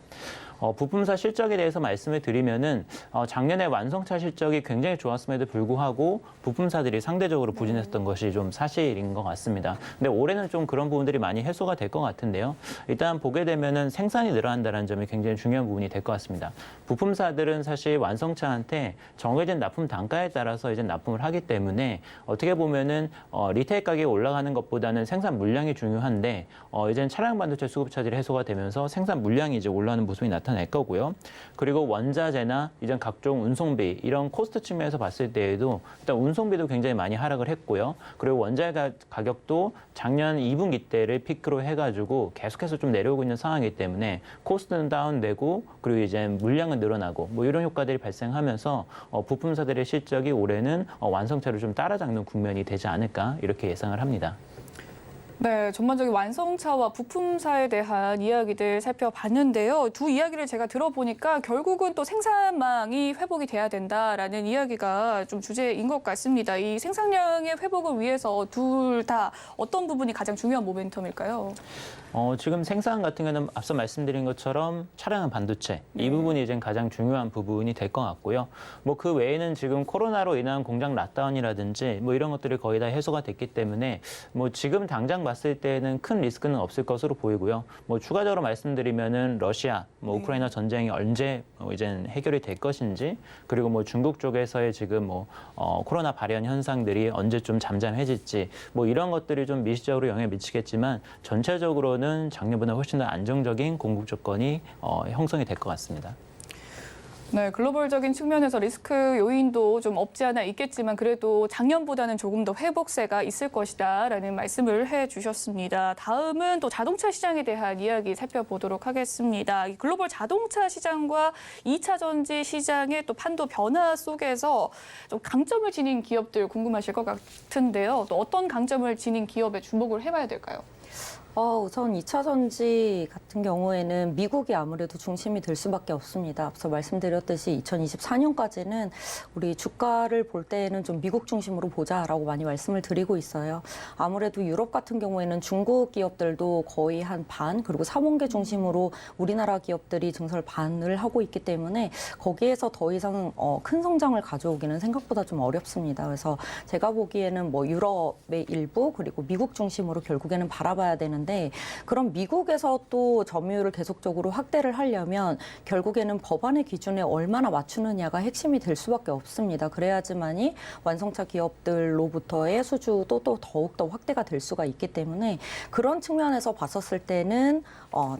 부품사 실적에 대해서 말씀을 드리면은 작년에 완성차 실적이 굉장히 좋았음에도 불구하고 부품사들이 상대적으로 부진했던 것이 좀 사실인 것 같습니다. 근데 올해는 좀 그런 부분들이 많이 해소가 될 것 같은데요. 일단 보게 되면은 생산이 늘어난다는 점이 굉장히 중요한 부분이 될 것 같습니다. 부품사들은 사실 완성차한테 정해진 납품 단가에 따라서 이제 납품을 하기 때문에 어떻게 보면은 리테일 가격이 올라가는 것보다는 생산 물량이 중요한데 이제 차량 반도체 수급차질이 해소가 되면서 생산 물량이 이제 올라가는 모습이 나타날 거고요. 그리고 원자재나 이제 각종 운송비 이런 코스트 측면에서 봤을 때에도 일단 운송비도 굉장히 많이 하락을 했고요. 그리고 원자재 가격도 작년 2분기 때를 피크로 해가지고 계속해서 좀 내려오고 있는 상황이기 때문에 코스트는 다운되고 그리고 이제 물량은 늘어나고 뭐 이런 효과들이 발생하면서 부품사들의 실적이 올해는 완성차를 좀 따라잡는 국면이 되지 않을까 이렇게 예상을 합니다. 네, 전반적인 완성차와 부품사에 대한 이야기들 살펴봤는데요. 두 이야기를 제가 들어보니까 결국은 또 생산망이 회복이 돼야 된다라는 이야기가 좀 주제인 것 같습니다. 이 생산량의 회복을 위해서 둘 다 어떤 부분이 가장 중요한 모멘텀일까요? 지금 생산 같은 경우는 앞서 말씀드린 것처럼 차량은 반도체 이 부분이 이제 가장 중요한 부분이 될 것 같고요. 뭐 그 외에는 지금 코로나로 인한 공장 락다운이라든지 뭐 이런 것들이 거의 다 해소가 됐기 때문에 뭐 지금 당장 봤을 때는 큰 리스크는 없을 것으로 보이고요. 뭐 추가적으로 말씀드리면은 러시아, 뭐 우크라이나 전쟁이 언제 이제 해결이 될 것인지 그리고 뭐 중국 쪽에서의 지금 뭐 코로나 발현 현상들이 언제쯤 잠잠해질지 뭐 이런 것들이 좀 미시적으로 영향을 미치겠지만 전체적으로는 작년보다 훨씬 더 안정적인 공급 조건이 형성이 될 것 같습니다. 네, 글로벌적인 측면에서 리스크 요인도 좀 없지 않아 있겠지만 그래도 작년보다는 조금 더 회복세가 있을 것이다라는 말씀을 해주셨습니다. 다음은 또 자동차 시장에 대한 이야기 살펴보도록 하겠습니다. 이 글로벌 자동차 시장과 2차 전지 시장의 또 판도 변화 속에서 좀 강점을 지닌 기업들 궁금하실 것 같은데요. 또 어떤 강점을 지닌 기업에 주목을 해봐야 될까요? 우선 2차 전지 같은 경우에는 미국이 아무래도 중심이 될 수밖에 없습니다. 앞서 말씀드렸듯이 2024년까지는 우리 주가를 볼 때에는 좀 미국 중심으로 보자라고 많이 말씀을 드리고 있어요. 아무래도 유럽 같은 경우에는 중국 기업들도 거의 한 반, 그리고 3원계 중심으로 우리나라 기업들이 증설 반을 하고 있기 때문에 거기에서 더 이상 큰 성장을 가져오기는 생각보다 좀 어렵습니다. 그래서 제가 보기에는 뭐 유럽의 일부 그리고 미국 중심으로 결국에는 바라봐야 되는데 그럼 미국에서 또 점유율을 계속적으로 확대를 하려면 결국에는 법안의 기준에 얼마나 맞추느냐가 핵심이 될 수밖에 없습니다. 그래야지만이 완성차 기업들로부터의 수주도 또 더욱더 확대가 될 수가 있기 때문에 그런 측면에서 봤었을 때는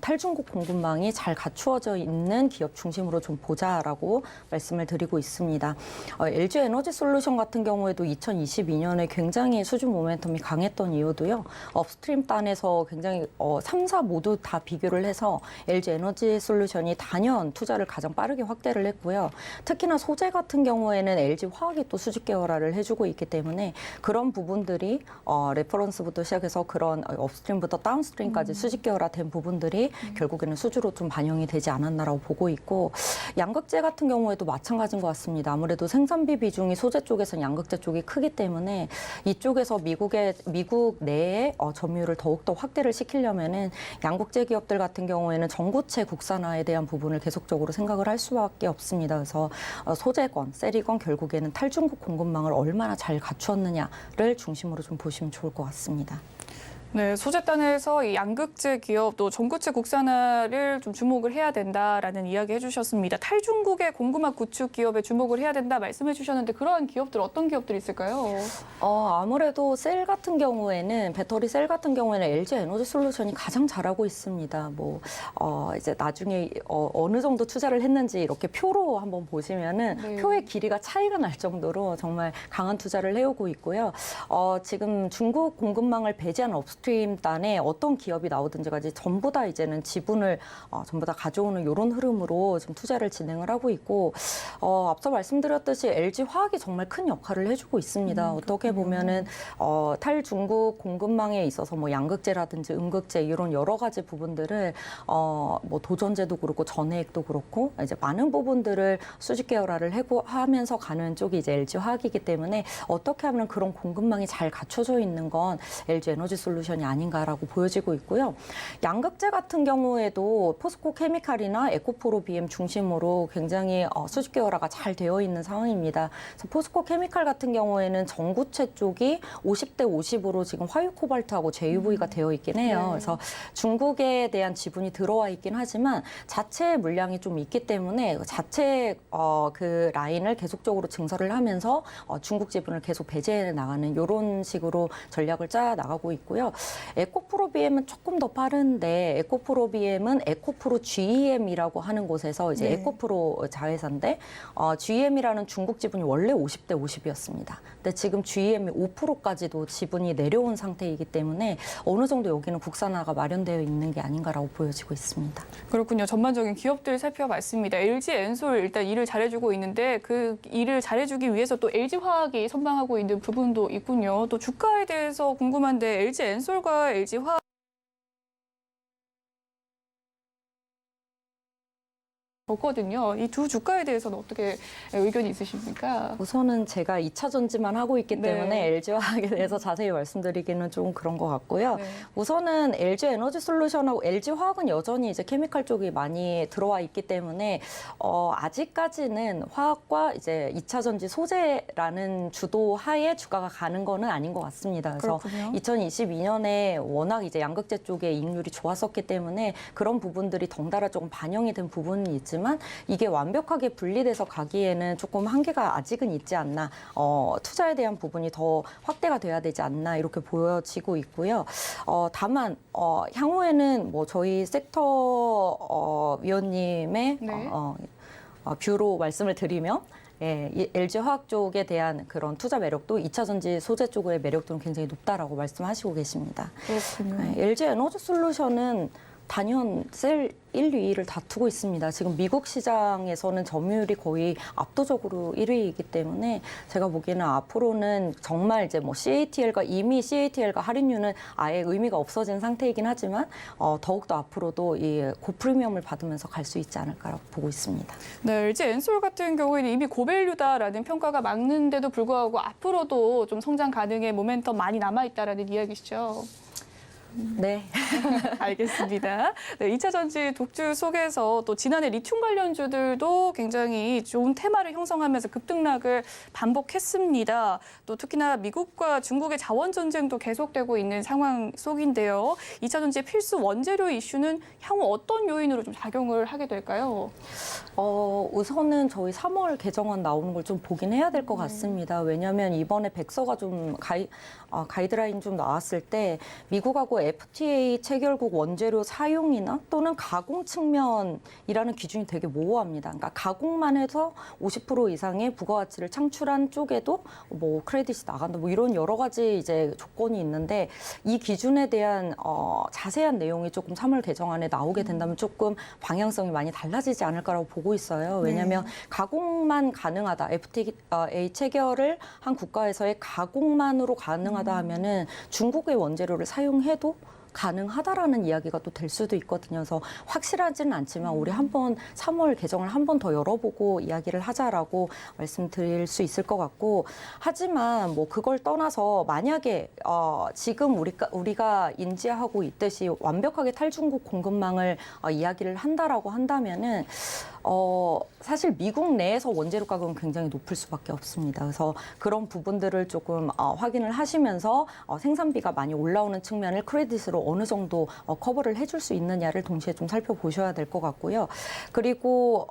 탈중국 공급망이 잘 갖추어져 있는 기업 중심으로 좀 보자라고 말씀을 드리고 있습니다. LG 에너지 솔루션 같은 경우에도 2022년에 굉장히 수주 모멘텀이 강했던 이유도요. 업스트림 단에서 굉장히 3, 4 모두 다 비교를 해서 LG 에너지 솔루션이 단연 투자를 가장 빠르게 확대를 했고요. 특히나 소재 같은 경우에는 LG 화학이 또 수직 계열화를 해주고 있기 때문에 그런 부분들이 레퍼런스부터 시작해서 그런 업스트림부터 다운스트림까지 수직 계열화된 부분들이 결국에는 수주로 좀 반영이 되지 않았나라고 보고 있고 양극재 같은 경우에도 마찬가지인 것 같습니다. 아무래도 생산비 비중이 소재 쪽에서는 양극재 쪽이 크기 때문에 이쪽에서 미국 내에 점유율을 더욱더 확대를 시키려면은 양극재 기업들 같은 경우에는 전고체 국산화에 대한 부분을 계속적으로 생각을 할 수밖에 없습니다. 그래서 소재건, 셀이건 결국에는 탈중국 공급망을 얼마나 잘 갖추었느냐를 중심으로 좀 보시면 좋을 것 같습니다. 네, 소재단에서 이 양극재 기업 또 전구체 국산화를 좀 주목을 해야 된다라는 이야기 해주셨습니다. 탈중국의 공급망 구축 기업에 주목을 해야 된다 말씀해 주셨는데 그러한 기업들 어떤 기업들이 있을까요? 아무래도 셀 같은 경우에는 배터리 셀 같은 경우에는 LG 에너지 솔루션이 가장 잘하고 있습니다. 이제 나중에 어느 정도 투자를 했는지 이렇게 표로 한번 보시면은 네. 표의 길이가 차이가 날 정도로 정말 강한 투자를 해오고 있고요. 지금 중국 공급망을 배제한 업스트림단에 어떤 기업이 나오든지까지 전부 다 이제는 지분을 전부 다 가져오는 이런 흐름으로 지금 투자를 진행을 하고 있고 앞서 말씀드렸듯이 LG 화학이 정말 큰 역할을 해주고 있습니다. 어떻게 보면은 탈중국 공급망에 있어서 뭐 양극재라든지 음극재 이런 여러 가지 부분들을 뭐 도전제도 그렇고 전해액도 그렇고 이제 많은 부분들을 수직 계열화를 하면서 가는 쪽이 이제 LG 화학이기 때문에 어떻게 하면 그런 공급망이 잘 갖춰져 있는 건 LG 에너지 솔루션이 아닌가라고 보여지고 있고요. 양극재 같은 경우에도 포스코 케미칼이나 에코프로 BM 중심으로 굉장히 수직 계열화가 잘 되어 있는 상황입니다. 그래서 포스코 케미칼 같은 경우에는 전구체 쪽이 50대 50으로 지금 화유 코발트하고 JV가 되어 있긴 해요. 네. 그래서 중국에 대한 지분이 들어와 있긴 하지만 자체 물량이 좀 있기 때문에 자체 그 라인을 계속적으로 증설을 하면서 중국 지분을 계속 배제해 나가는 이런 식으로 전략을 짜 나가고 있고요. 에코프로 BM은 조금 더 빠른데 에코프로 BM은 에코프로 GEM이라고 하는 곳에서 이제 네. 에코프로 자회사인데 GEM이라는 중국 지분이 원래 50대 50이었습니다. 근데 지금 GEM이 5%까지도 지분이 내려온 상태이기 때문에 어느 정도 여기는 국산화가 마련되어 있는 게 아닌가라고 보여지고 있습니다. 그렇군요. 전반적인 기업들 살펴봤습니다. LG 엔솔 일단 일을 잘해주고 있는데 그 일을 잘해주기 위해서 또 LG 화학이 선방하고 있는 부분도 있군요. 또 주가에 대해서 궁금한데 LG 엔솔과 LG 화학 거든요. 이 두 주가에 대해서는 어떻게 의견이 있으십니까? 우선은 제가 2차 전지만 하고 있기 네. 때문에 LG 화학에 대해서 자세히 말씀드리기는 좀 그런 것 같고요. 네. 우선은 LG 에너지 솔루션하고 LG 화학은 여전히 이제 케미칼 쪽이 많이 들어와 있기 때문에 아직까지는 화학과 이제 2차 전지 소재라는 주도 하에 주가가 가는 거는 아닌 것 같습니다. 그래서 그렇군요. 2022년에 워낙 이제 양극재 쪽에 이익률이 좋았었기 때문에 그런 부분들이 덩달아 조금 반영이 된 부분이 있지만 이게 완벽하게 분리돼서 가기에는 조금 한계가 아직은 있지 않나, 투자에 대한 부분이 더 확대가 돼야 되지 않나 이렇게 보여지고 있고요. 다만 향후에는 뭐 저희 섹터 위원님의 네. 뷰로 말씀을 드리면 이 LG 화학 쪽에 대한 그런 투자 매력도 2차 전지 소재 쪽의 매력도는 굉장히 높다라고 말씀하시고 계십니다. 그렇군요. LG 에너지 솔루션은 단연 셀 1, 2위를 다투고 있습니다. 지금 미국 시장에서는 점유율이 거의 압도적으로 1위이기 때문에 제가 보기에는 앞으로는 정말 이제 뭐 이미 CATL과 할인율은 아예 의미가 없어진 상태이긴 하지만 더욱더 앞으로도 이 고프리미엄을 받으면서 갈 수 있지 않을까라고 보고 있습니다. 네, LG 엔솔 같은 경우에는 이미 고밸류다라는 평가가 많은데도 불구하고 앞으로도 좀 성장 가능의 모멘텀 많이 남아있다라는 이야기시죠. 네. 알겠습니다. 네, 2차 전지 독주 속에서 또 지난해 리튬 관련주들도 굉장히 좋은 테마를 형성하면서 급등락을 반복했습니다. 또 특히나 미국과 중국의 자원 전쟁도 계속되고 있는 상황 속인데요. 2차 전지의 필수 원재료 이슈는 향후 어떤 요인으로 좀 작용을 하게 될까요? 우선은 저희 3월 개정안 나오는 걸 좀 보긴 해야 될 것 같습니다. 왜냐하면 이번에 백서가 좀 가이드라인 좀 나왔을 때 미국하고 FTA 체결국 원재료 사용이나 또는 가공 측면이라는 기준이 되게 모호합니다. 그러니까 가공만 해서 50% 이상의 부가가치를 창출한 쪽에도 뭐 크레딧이 나간다, 뭐 이런 여러 가지 이제 조건이 있는데 이 기준에 대한 자세한 내용이 조금 3월 개정안에 나오게 된다면 조금 방향성이 많이 달라지지 않을까라고 보고 있어요. 왜냐하면 가공만 가능하다, FTA 체결을 한 국가에서의 가공만으로 가능하다 하면은 중국의 원재료를 사용해도 가능하다라는 이야기가 또 될 수도 있거든요. 그래서 확실하지는 않지만 우리 한번 3월 개정을 한 번 더 열어보고 이야기를 하자라고 말씀드릴 수 있을 것 같고, 하지만 뭐 그걸 떠나서 만약에 지금 우리가 인지하고 있듯이 완벽하게 탈중국 공급망을 이야기를 한다라고 한다면은 사실 미국 내에서 원재료 가격은 굉장히 높을 수밖에 없습니다. 그래서 그런 부분들을 조금 확인을 하시면서 생산비가 많이 올라오는 측면을 크레딧으로 어느 정도 커버를 해줄 수 있느냐를 동시에 좀 살펴보셔야 될 것 같고요. 그리고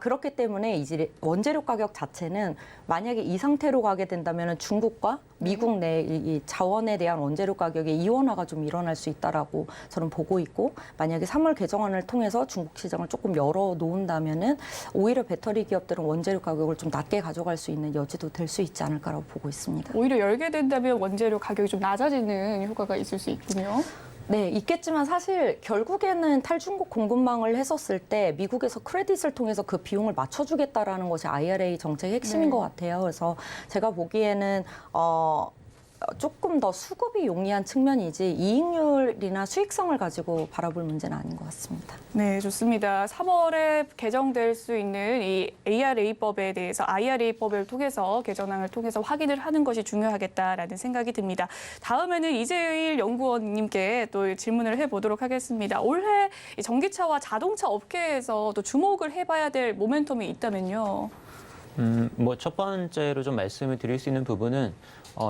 그렇기 때문에 이제 원재료 가격 자체는 만약에 이 상태로 가게 된다면 중국과 미국 내 이 자원에 대한 원재료 가격의 이원화가 좀 일어날 수 있다라고 저는 보고 있고, 만약에 3월 개정안을 통해서 중국 시장을 조금 열어 놓은다면은 오히려 배터리 기업들은 원재료 가격을 좀 낮게 가져갈 수 있는 여지도 될 수 있지 않을까라고 보고 있습니다. 오히려 열게 된다면 원재료 가격이 좀 낮아지는 효과가 있을 수 있군요. 네, 있겠지만 사실 결국에는 탈중국 공급망을 했었을 때 미국에서 크레딧을 통해서 그 비용을 맞춰주겠다라는 것이 IRA 정책의 핵심인 것 같아요. 그래서 제가 보기에는 조금 더 수급이 용이한 측면이지 이익률이나 수익성을 가지고 바라볼 문제는 아닌 것 같습니다. 네, 좋습니다. 3월에 개정될 수 있는 이 ARA법에 대해서 IRA법을 통해서 개정안을 통해서 확인을 하는 것이 중요하겠다라는 생각이 듭니다. 다음에는 이재일 연구원님께 또 질문을 해보도록 하겠습니다. 올해 이 전기차와 자동차 업계에서 또 주목을 해봐야 될 모멘텀이 있다면요. 뭐 첫 번째로 좀 말씀을 드릴 수 있는 부분은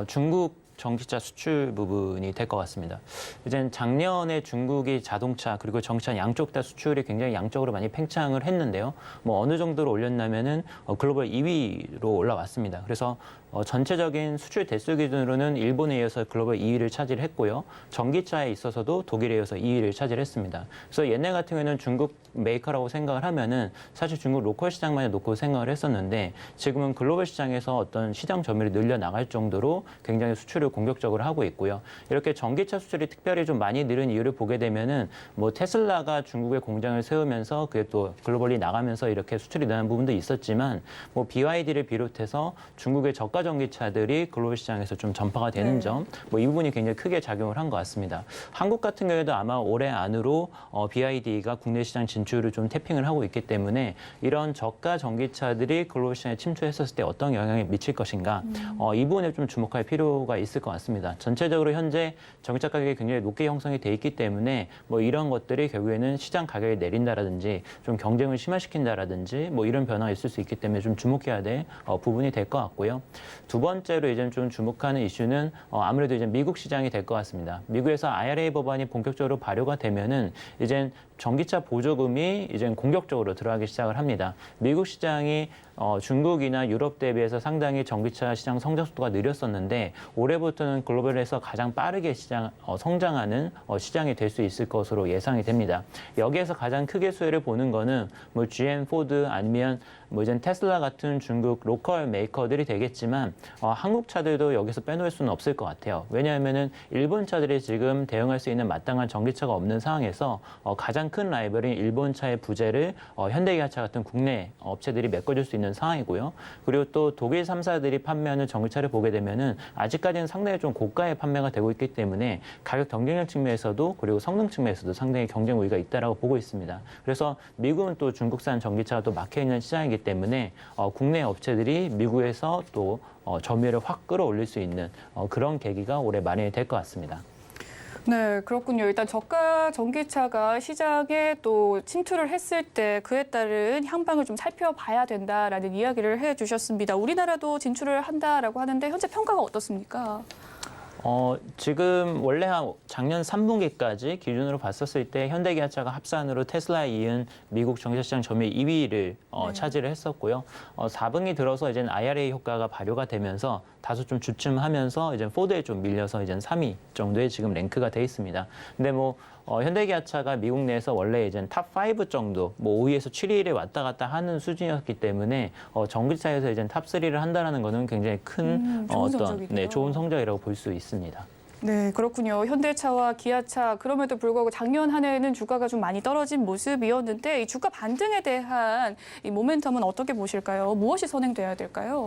중국 전기차 수출 부분이 될 것 같습니다. 이제 작년에 중국이 자동차 그리고 전기차 양쪽 다 수출이 굉장히 양적으로 많이 팽창을 했는데요. 뭐 어느 정도로 올렸냐면은 글로벌 2위로 올라왔습니다. 그래서 전체적인 수출 대수 기준으로는 일본에 이어서 글로벌 2위를 차지했고요. 전기차에 있어서도 독일에 이어서 2위를 차지했습니다. 그래서 옛날 같은 경우에는 중국 메이커라고 생각을 하면은 사실 중국 로컬 시장만 놓고 생각을 했었는데, 지금은 글로벌 시장에서 어떤 시장 점유율이 늘려나갈 정도로 굉장히 수출을 공격적으로 하고 있고요. 이렇게 전기차 수출이 특별히 좀 많이 늘은 이유를 보게 되면은 뭐 테슬라가 중국에 공장을 세우면서 그게 또 글로벌리 나가면서 이렇게 수출이 늘는 부분도 있었지만, 뭐 BYD를 비롯해서 중국의 저가 전기차들이 글로벌 시장에서 좀 전파가 되는 점, 뭐 이 부분이 굉장히 크게 작용을 한 것 같습니다. 한국 같은 경우에도 아마 올해 안으로 BYD가 국내 시장 진출을 좀 태핑을 하고 있기 때문에 이런 저가 전기차들이 글로벌 시장에 침투했었을 때 어떤 영향을 미칠 것인가, 이 부분에 좀 주목할 필요가 있을 것 같습니다. 전체적으로 현재 전기차 가격이 굉장히 높게 형성이 돼 있기 때문에 뭐 이런 것들이 결국에는 시장 가격이 내린다라든지 좀 경쟁을 심화시킨다라든지 뭐 이런 변화가 있을 수 있기 때문에 좀 주목해야 될 부분이 될 것 같고요. 두 번째로 이제 좀 주목하는 이슈는 아무래도 이제 미국 시장이 될 것 같습니다. 미국에서 IRA 법안이 본격적으로 발효가 되면은 이제 전기차 보조금이 이제 공격적으로 들어가기 시작을 합니다. 미국 시장이 중국이나 유럽 대비해서 상당히 전기차 시장 성장 속도가 느렸었는데 올해부터는 글로벌에서 가장 빠르게 성장하는 시장이 될 수 있을 것으로 예상이 됩니다. 여기에서 가장 크게 수혜를 보는 거는 뭐 GM, 포드 아니면 뭐 이제 테슬라 같은 중국 로컬 메이커들이 되겠지만 한국 차들도 여기서 빼놓을 수는 없을 것 같아요. 왜냐하면은 일본 차들이 지금 대응할 수 있는 마땅한 전기차가 없는 상황에서 가장 큰 라이벌인 일본 차의 부재를 현대기아차 같은 국내 업체들이 메꿔줄 수 있는 상황이고요. 그리고 또 독일 3사들이 판매하는 전기차를 보게 되면은 아직까지는 상당히 좀 고가의 판매가 되고 있기 때문에 가격 경쟁력 측면에서도 그리고 성능 측면에서도 상당히 경쟁 우위가 있다라고 보고 있습니다. 그래서 미국은 또 중국산 전기차가 또 막혀 있는 시장이기 때문에 국내 업체들이 미국에서 또 점유율을 확 끌어올릴 수 있는 그런 계기가 올해 마련이 될 것 같습니다. 네, 그렇군요. 일단 저가 전기차가 시장에 또 침투를 했을 때 그에 따른 향방을 좀 살펴봐야 된다라는 이야기를 해주셨습니다. 우리나라도 진출을 한다라고 하는데 현재 평가가 어떻습니까? 지금 원래 작년 3분기까지 기준으로 봤었을 때 현대기아차가 합산으로 테슬라에 이은 미국 전기차 시장 점유율 2위를 차지를 했었고요. 4분기 들어서 이제 IRA 효과가 발효가 되면서 다소 좀 주춤하면서 이제 포드에 좀 밀려서 이제 3위 정도에 지금 랭크가 돼 있습니다. 근데 뭐 현대기아차가 미국 내에서 원래 이제 탑5 정도, 뭐 5위에서 7위를 왔다 갔다 하는 수준이었기 때문에 전기차에서 이제 탑3를 한다라는 거는 굉장히 큰 좋은 성적이라고 볼 수 있습니다. 네, 그렇군요. 현대차와 기아차 그럼에도 불구하고 작년 한 해에는 주가가 좀 많이 떨어진 모습이었는데 이 주가 반등에 대한 이 모멘텀은 어떻게 보실까요? 무엇이 선행돼야 될까요?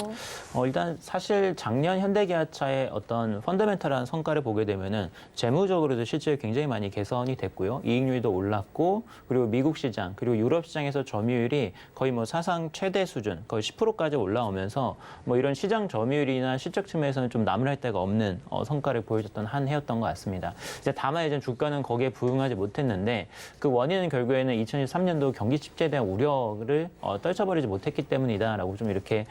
일단 사실 작년 현대기아차의 어떤 펀더멘털한 성과를 보게 되면은 재무적으로도 실제 굉장히 많이 개선이 됐고요. 이익률도 올랐고 그리고 미국 시장 그리고 유럽 시장에서 점유율이 거의 뭐 사상 최대 수준 거의 10%까지 올라오면서 뭐 이런 시장 점유율이나 실적 측면에서는 좀 나무랄 데가 없는 성과를 보여줬던 한 해였던 것 같습니다. 이제 다만 이제 주가는 거기에 부응하지 못했는데 그 원인은 결국에는 2023년도 경기 침체에 대한 우려를 떨쳐버리지 못했기 때문이다라고 좀 이렇게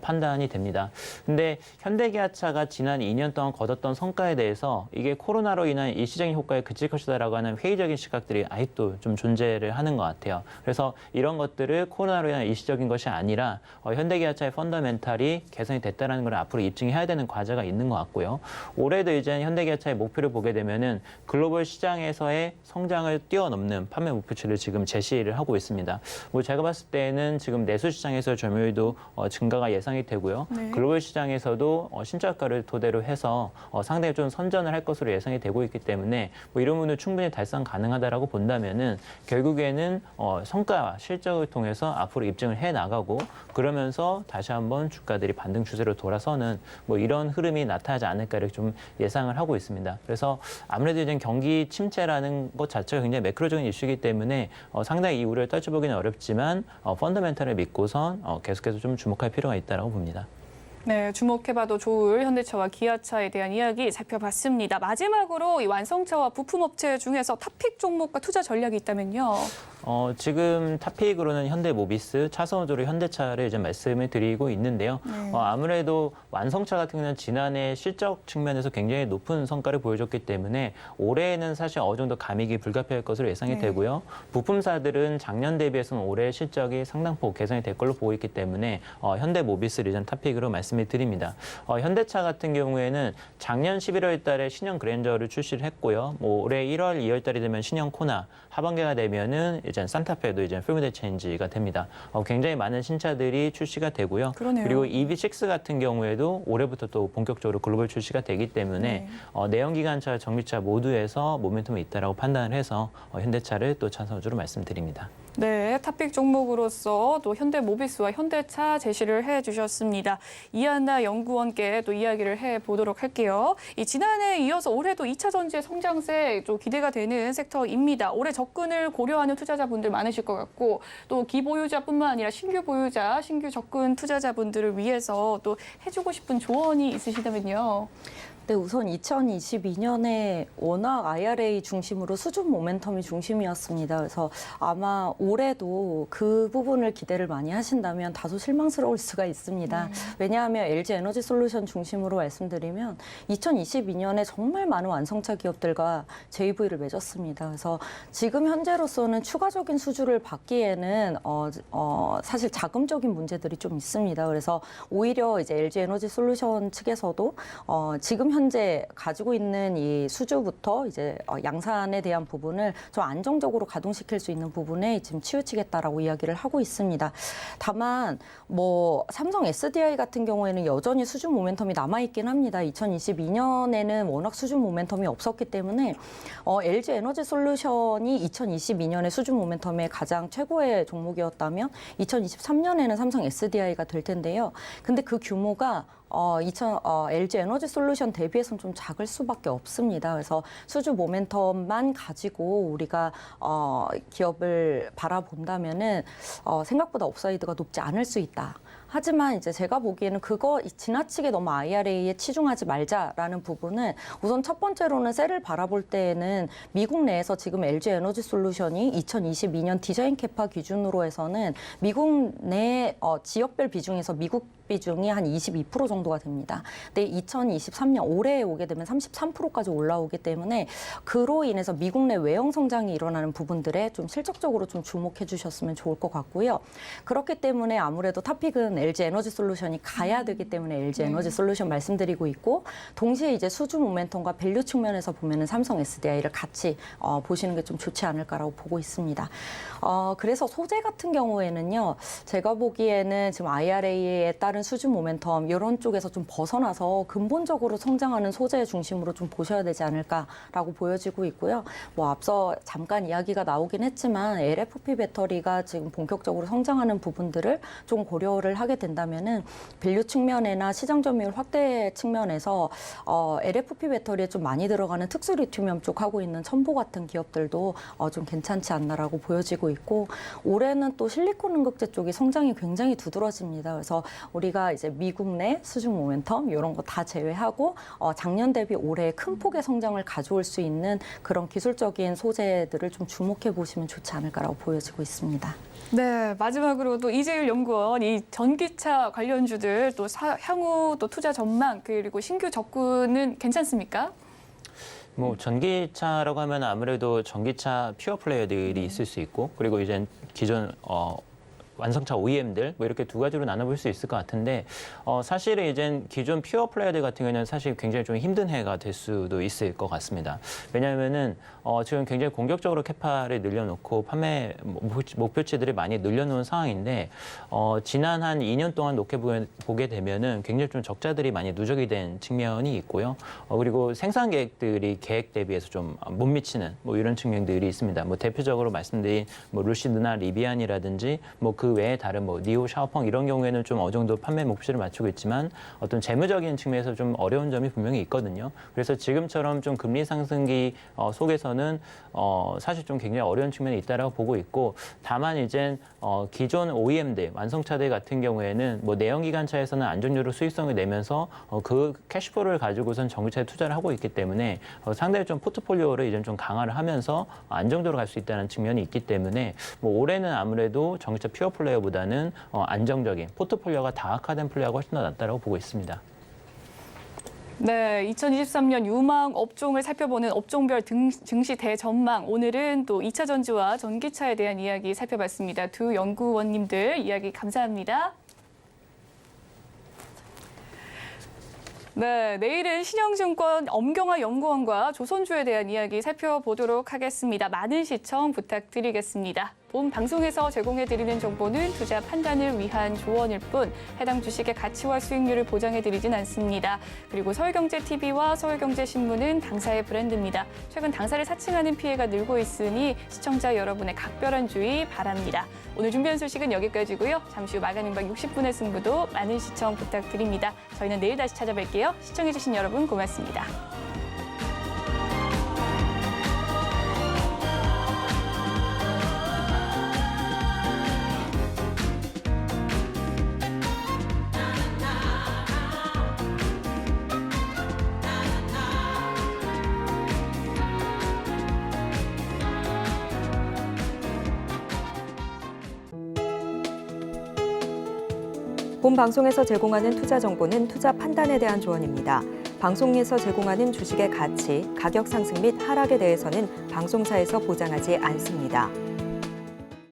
판단이 됩니다. 근데 현대기아차가 지난 2년 동안 거뒀던 성과에 대해서 이게 코로나로 인한 일시적인 효과에 그칠 것이다라고 하는 회의적인 시각들이 아직도 좀 존재를 하는 것 같아요. 그래서 이런 것들을 코로나로 인한 일시적인 것이 아니라 현대기아차의 펀더멘탈이 개선이 됐다는 걸 앞으로 입증해야 되는 과제가 있는 것 같고요. 올해도 이제 현대기아차의 목표를 보게 되면은 글로벌 시장에서의 성장을 뛰어넘는 판매 목표치를 지금 제시를 하고 있습니다. 뭐 제가 봤을 때는 지금 내수 시장에서 점유율도 증가가 예상이 되고요. 네. 글로벌 시장에서도 신저가를 토대로 해서 상당히 좀 선전을 할 것으로 예상이 되고 있기 때문에 뭐 이런 부분을 충분히 달성 가능하다라고 본다면은 결국에는 성과 실적을 통해서 앞으로 입증을 해 나가고 그러면서 다시 한번 주가들이 반등 추세로 돌아서는 뭐 이런 흐름이 나타나지 않을까를 좀 예상을 하고 있습니다. 그래서 아무래도 이제 경기 침체라는 것 자체가 굉장히 매크로적인 이슈이기 때문에 상당히 이 우려를 떨쳐보기는 어렵지만 펀더멘탈을 믿고선 계속해서 좀 주목할 필요가 있다고 봅니다. 네, 주목해봐도 좋을 현대차와 기아차에 대한 이야기 살펴봤습니다. 마지막으로 이 완성차와 부품업체 중에서 탑픽 종목과 투자 전략이 있다면요. 지금 탑픽으로는 현대모비스, 차선호조로 현대차를 이제 말씀을 드리고 있는데요. 아무래도 완성차 같은 경우는 지난해 실적 측면에서 굉장히 높은 성과를 보여줬기 때문에 올해는 사실 어느 정도 감익이 불가피할 것으로 예상이 되고요. 부품사들은 작년 대비해서는 올해 실적이 상당폭 개선이 될 걸로 보고 있기 때문에 현대모비스를 이제 탑픽으로 말씀을 드립니다. 현대차 같은 경우에는 작년 11월 달에 신형 그랜저를 출시를 했고요. 뭐 올해 1월, 2월 달이 되면 신형 코나, 하반기가 되면은 이제 산타페도 이제 풀모델 체인지가 됩니다. 굉장히 많은 신차들이 출시가 되고요. 그러네요. 그리고 EV6 같은 경우에도 올해부터 또 본격적으로 글로벌 출시가 되기 때문에 내연기관차, 전기차 모두에서 모멘텀이 있다라고 판단을 해서 현대차를 또 차선주로 말씀드립니다. 네, 탑픽 종목으로서 또 현대모비스와 현대차 제시를 해주셨습니다. 이한나 연구원께 또 이야기를 해보도록 할게요. 이 지난해에 이어서 올해도 2차 전지의 성장세 좀 기대가 되는 섹터입니다. 올해 접근을 고려하는 투자자분들 많으실 것 같고 또 기보유자뿐만 아니라 신규 보유자, 신규 접근 투자자분들을 위해서 또 해주고 싶은 조언이 있으시다면요. 네, 우선 2022년에 워낙 IRA 중심으로 수준 모멘텀이 중심이었습니다. 그래서 아마 올해도 그 부분을 기대를 많이 하신다면 다소 실망스러울 수가 있습니다. 왜냐하면 LG 에너지 솔루션 중심으로 말씀드리면 2022년에 정말 많은 완성차 기업들과 JV를 맺었습니다. 그래서 지금 현재로서는 추가적인 수주를 받기에는 사실 자금적인 문제들이 좀 있습니다. 그래서 오히려 이제 LG 에너지 솔루션 측에서도 지금 현재 가지고 있는 이 수주부터 이제 양산에 대한 부분을 좀 안정적으로 가동시킬 수 있는 부분에 지금 치우치겠다라고 이야기를 하고 있습니다. 다만 뭐 삼성 SDI 같은 경우에는 여전히 수주 모멘텀이 남아 있긴 합니다. 2022년에는 워낙 수주 모멘텀이 없었기 때문에 LG 에너지 솔루션이 2022년에 수주 모멘텀의 가장 최고의 종목이었다면 2023년에는 삼성 SDI가 될 텐데요. 근데 그 규모가 LG 에너지 솔루션 대비해서는 좀 작을 수밖에 없습니다. 그래서 수주 모멘텀만 가지고 우리가 기업을 바라본다면은 생각보다 업사이드가 높지 않을 수 있다. 하지만 이제 제가 보기에는 그거 지나치게 너무 IRA에 치중하지 말자라는 부분은 우선 첫 번째로는 셀을 바라볼 때에는 미국 내에서 지금 LG 에너지 솔루션이 2022년 디자인 캐파 기준으로 해서는 미국 내 지역별 비중에서 미국 비중이 한 22% 정도가 됩니다. 근데 2023년 올해에 오게 되면 33%까지 올라오기 때문에 그로 인해서 미국 내 외형 성장이 일어나는 부분들에 좀 실적적으로 좀 주목해 주셨으면 좋을 것 같고요. 그렇기 때문에 아무래도 탑픽은 LG 에너지 솔루션이 가야 되기 때문에 LG 에너지 솔루션 말씀드리고 있고 동시에 이제 수주 모멘텀과 밸류 측면에서 보면은 삼성 SDI를 같이 보시는 게 좀 좋지 않을까라고 보고 있습니다. 그래서 소재 같은 경우에는요, 제가 보기에는 지금 IRA에 따른 수주 모멘텀 이런 쪽에서 좀 벗어나서 근본적으로 성장하는 소재 중심으로 좀 보셔야 되지 않을까라고 보여지고 있고요. 뭐 앞서 잠깐 이야기가 나오긴 했지만 LFP 배터리가 지금 본격적으로 성장하는 부분들을 좀 고려를 하게 하게 된다면은 밸류 측면이나 시장 점유율 확대 측면에서 LFP 배터리에 좀 많이 들어가는 특수 리튬이엄 쪽 하고 있는 첨보 같은 기업들도 좀 괜찮지 않나라고 보여지고 있고, 올해는 또 실리콘 응급제 쪽이 성장이 굉장히 두드러집니다. 그래서 우리가 이제 미국 내 수중 모멘텀 이런 거 다 제외하고 작년 대비 올해 큰 폭의 성장을 가져올 수 있는 그런 기술적인 소재들을 좀 주목해 보시면 좋지 않을까라고 보여지고 있습니다. 네, 마지막으로 또 이재율 연구원, 이 전기차 관련주들 또 향후 또 투자 전망 그리고 신규 접근은 괜찮습니까? 뭐 전기차라고 하면 아무래도 전기차 퓨어 플레이어들이 있을 수 있고, 그리고 이제 기존 완성차 OEM들 뭐 이렇게 두 가지로 나눠볼 수 있을 것 같은데, 사실은 이제 기존 퓨어 플레이어들 같은 경우는 사실 굉장히 좀 힘든 해가 될 수도 있을 것 같습니다. 왜냐하면은 지금 굉장히 공격적으로 캐파를 늘려놓고 판매 목표치들을 많이 늘려놓은 상황인데, 지난 한 2년 동안 보게 되면은 굉장히 좀 적자들이 많이 누적이 된 측면이 있고요. 그리고 생산 계획들이 계획 대비해서 좀 못 미치는 뭐 이런 측면들이 있습니다. 뭐 대표적으로 말씀드린 뭐 루시드나 리비안이라든지 뭐 그 외에 다른 뭐 니오, 샤오펑 이런 경우에는 좀 어느 정도 판매 목표를 맞추고 있지만 어떤 재무적인 측면에서 좀 어려운 점이 분명히 있거든요. 그래서 지금처럼 좀 금리 상승기 속에서는 사실 좀 굉장히 어려운 측면이 있다라고 보고 있고, 다만 이제 기존 OEM들 완성차들 같은 경우에는 뭐 내연기관차에서는 안정적으로 수익성을 내면서 그 캐시플로우를 가지고선 전기차에 투자를 하고 있기 때문에 상당히 좀 포트폴리오를 이제 좀 강화를 하면서 안정적으로 갈 수 있다는 측면이 있기 때문에 뭐 올해는 아무래도 전기차 퓨어 플레이어보다는 안정적인 포트폴리오가 다각화된 플레이어가 훨씬 더 낫다라고 보고 있습니다. 네, 2023년 유망 업종을 살펴보는 업종별 증시 대전망. 오늘은 또 2차 전지와 전기차에 대한 이야기 살펴봤습니다. 두 연구원님들 이야기 감사합니다. 네, 내일은 신영증권 엄경화 연구원과 조선주에 대한 이야기 살펴보도록 하겠습니다. 많은 시청 부탁드리겠습니다. 본 방송에서 제공해드리는 정보는 투자 판단을 위한 조언일 뿐 해당 주식의 가치와 수익률을 보장해드리진 않습니다. 그리고 서울경제TV와 서울경제신문은 당사의 브랜드입니다. 최근 당사를 사칭하는 피해가 늘고 있으니 시청자 여러분의 각별한 주의 바랍니다. 오늘 준비한 소식은 여기까지고요. 잠시 후 마감 임박 60분의 승부도 많은 시청 부탁드립니다. 저희는 내일 다시 찾아뵐게요. 시청해주신 여러분 고맙습니다. 본 방송에서 제공하는 투자 정보는 투자 판단에 대한 조언입니다. 방송에서 제공하는 주식의 가치, 가격 상승 및 하락에 대해서는 방송사에서 보장하지 않습니다.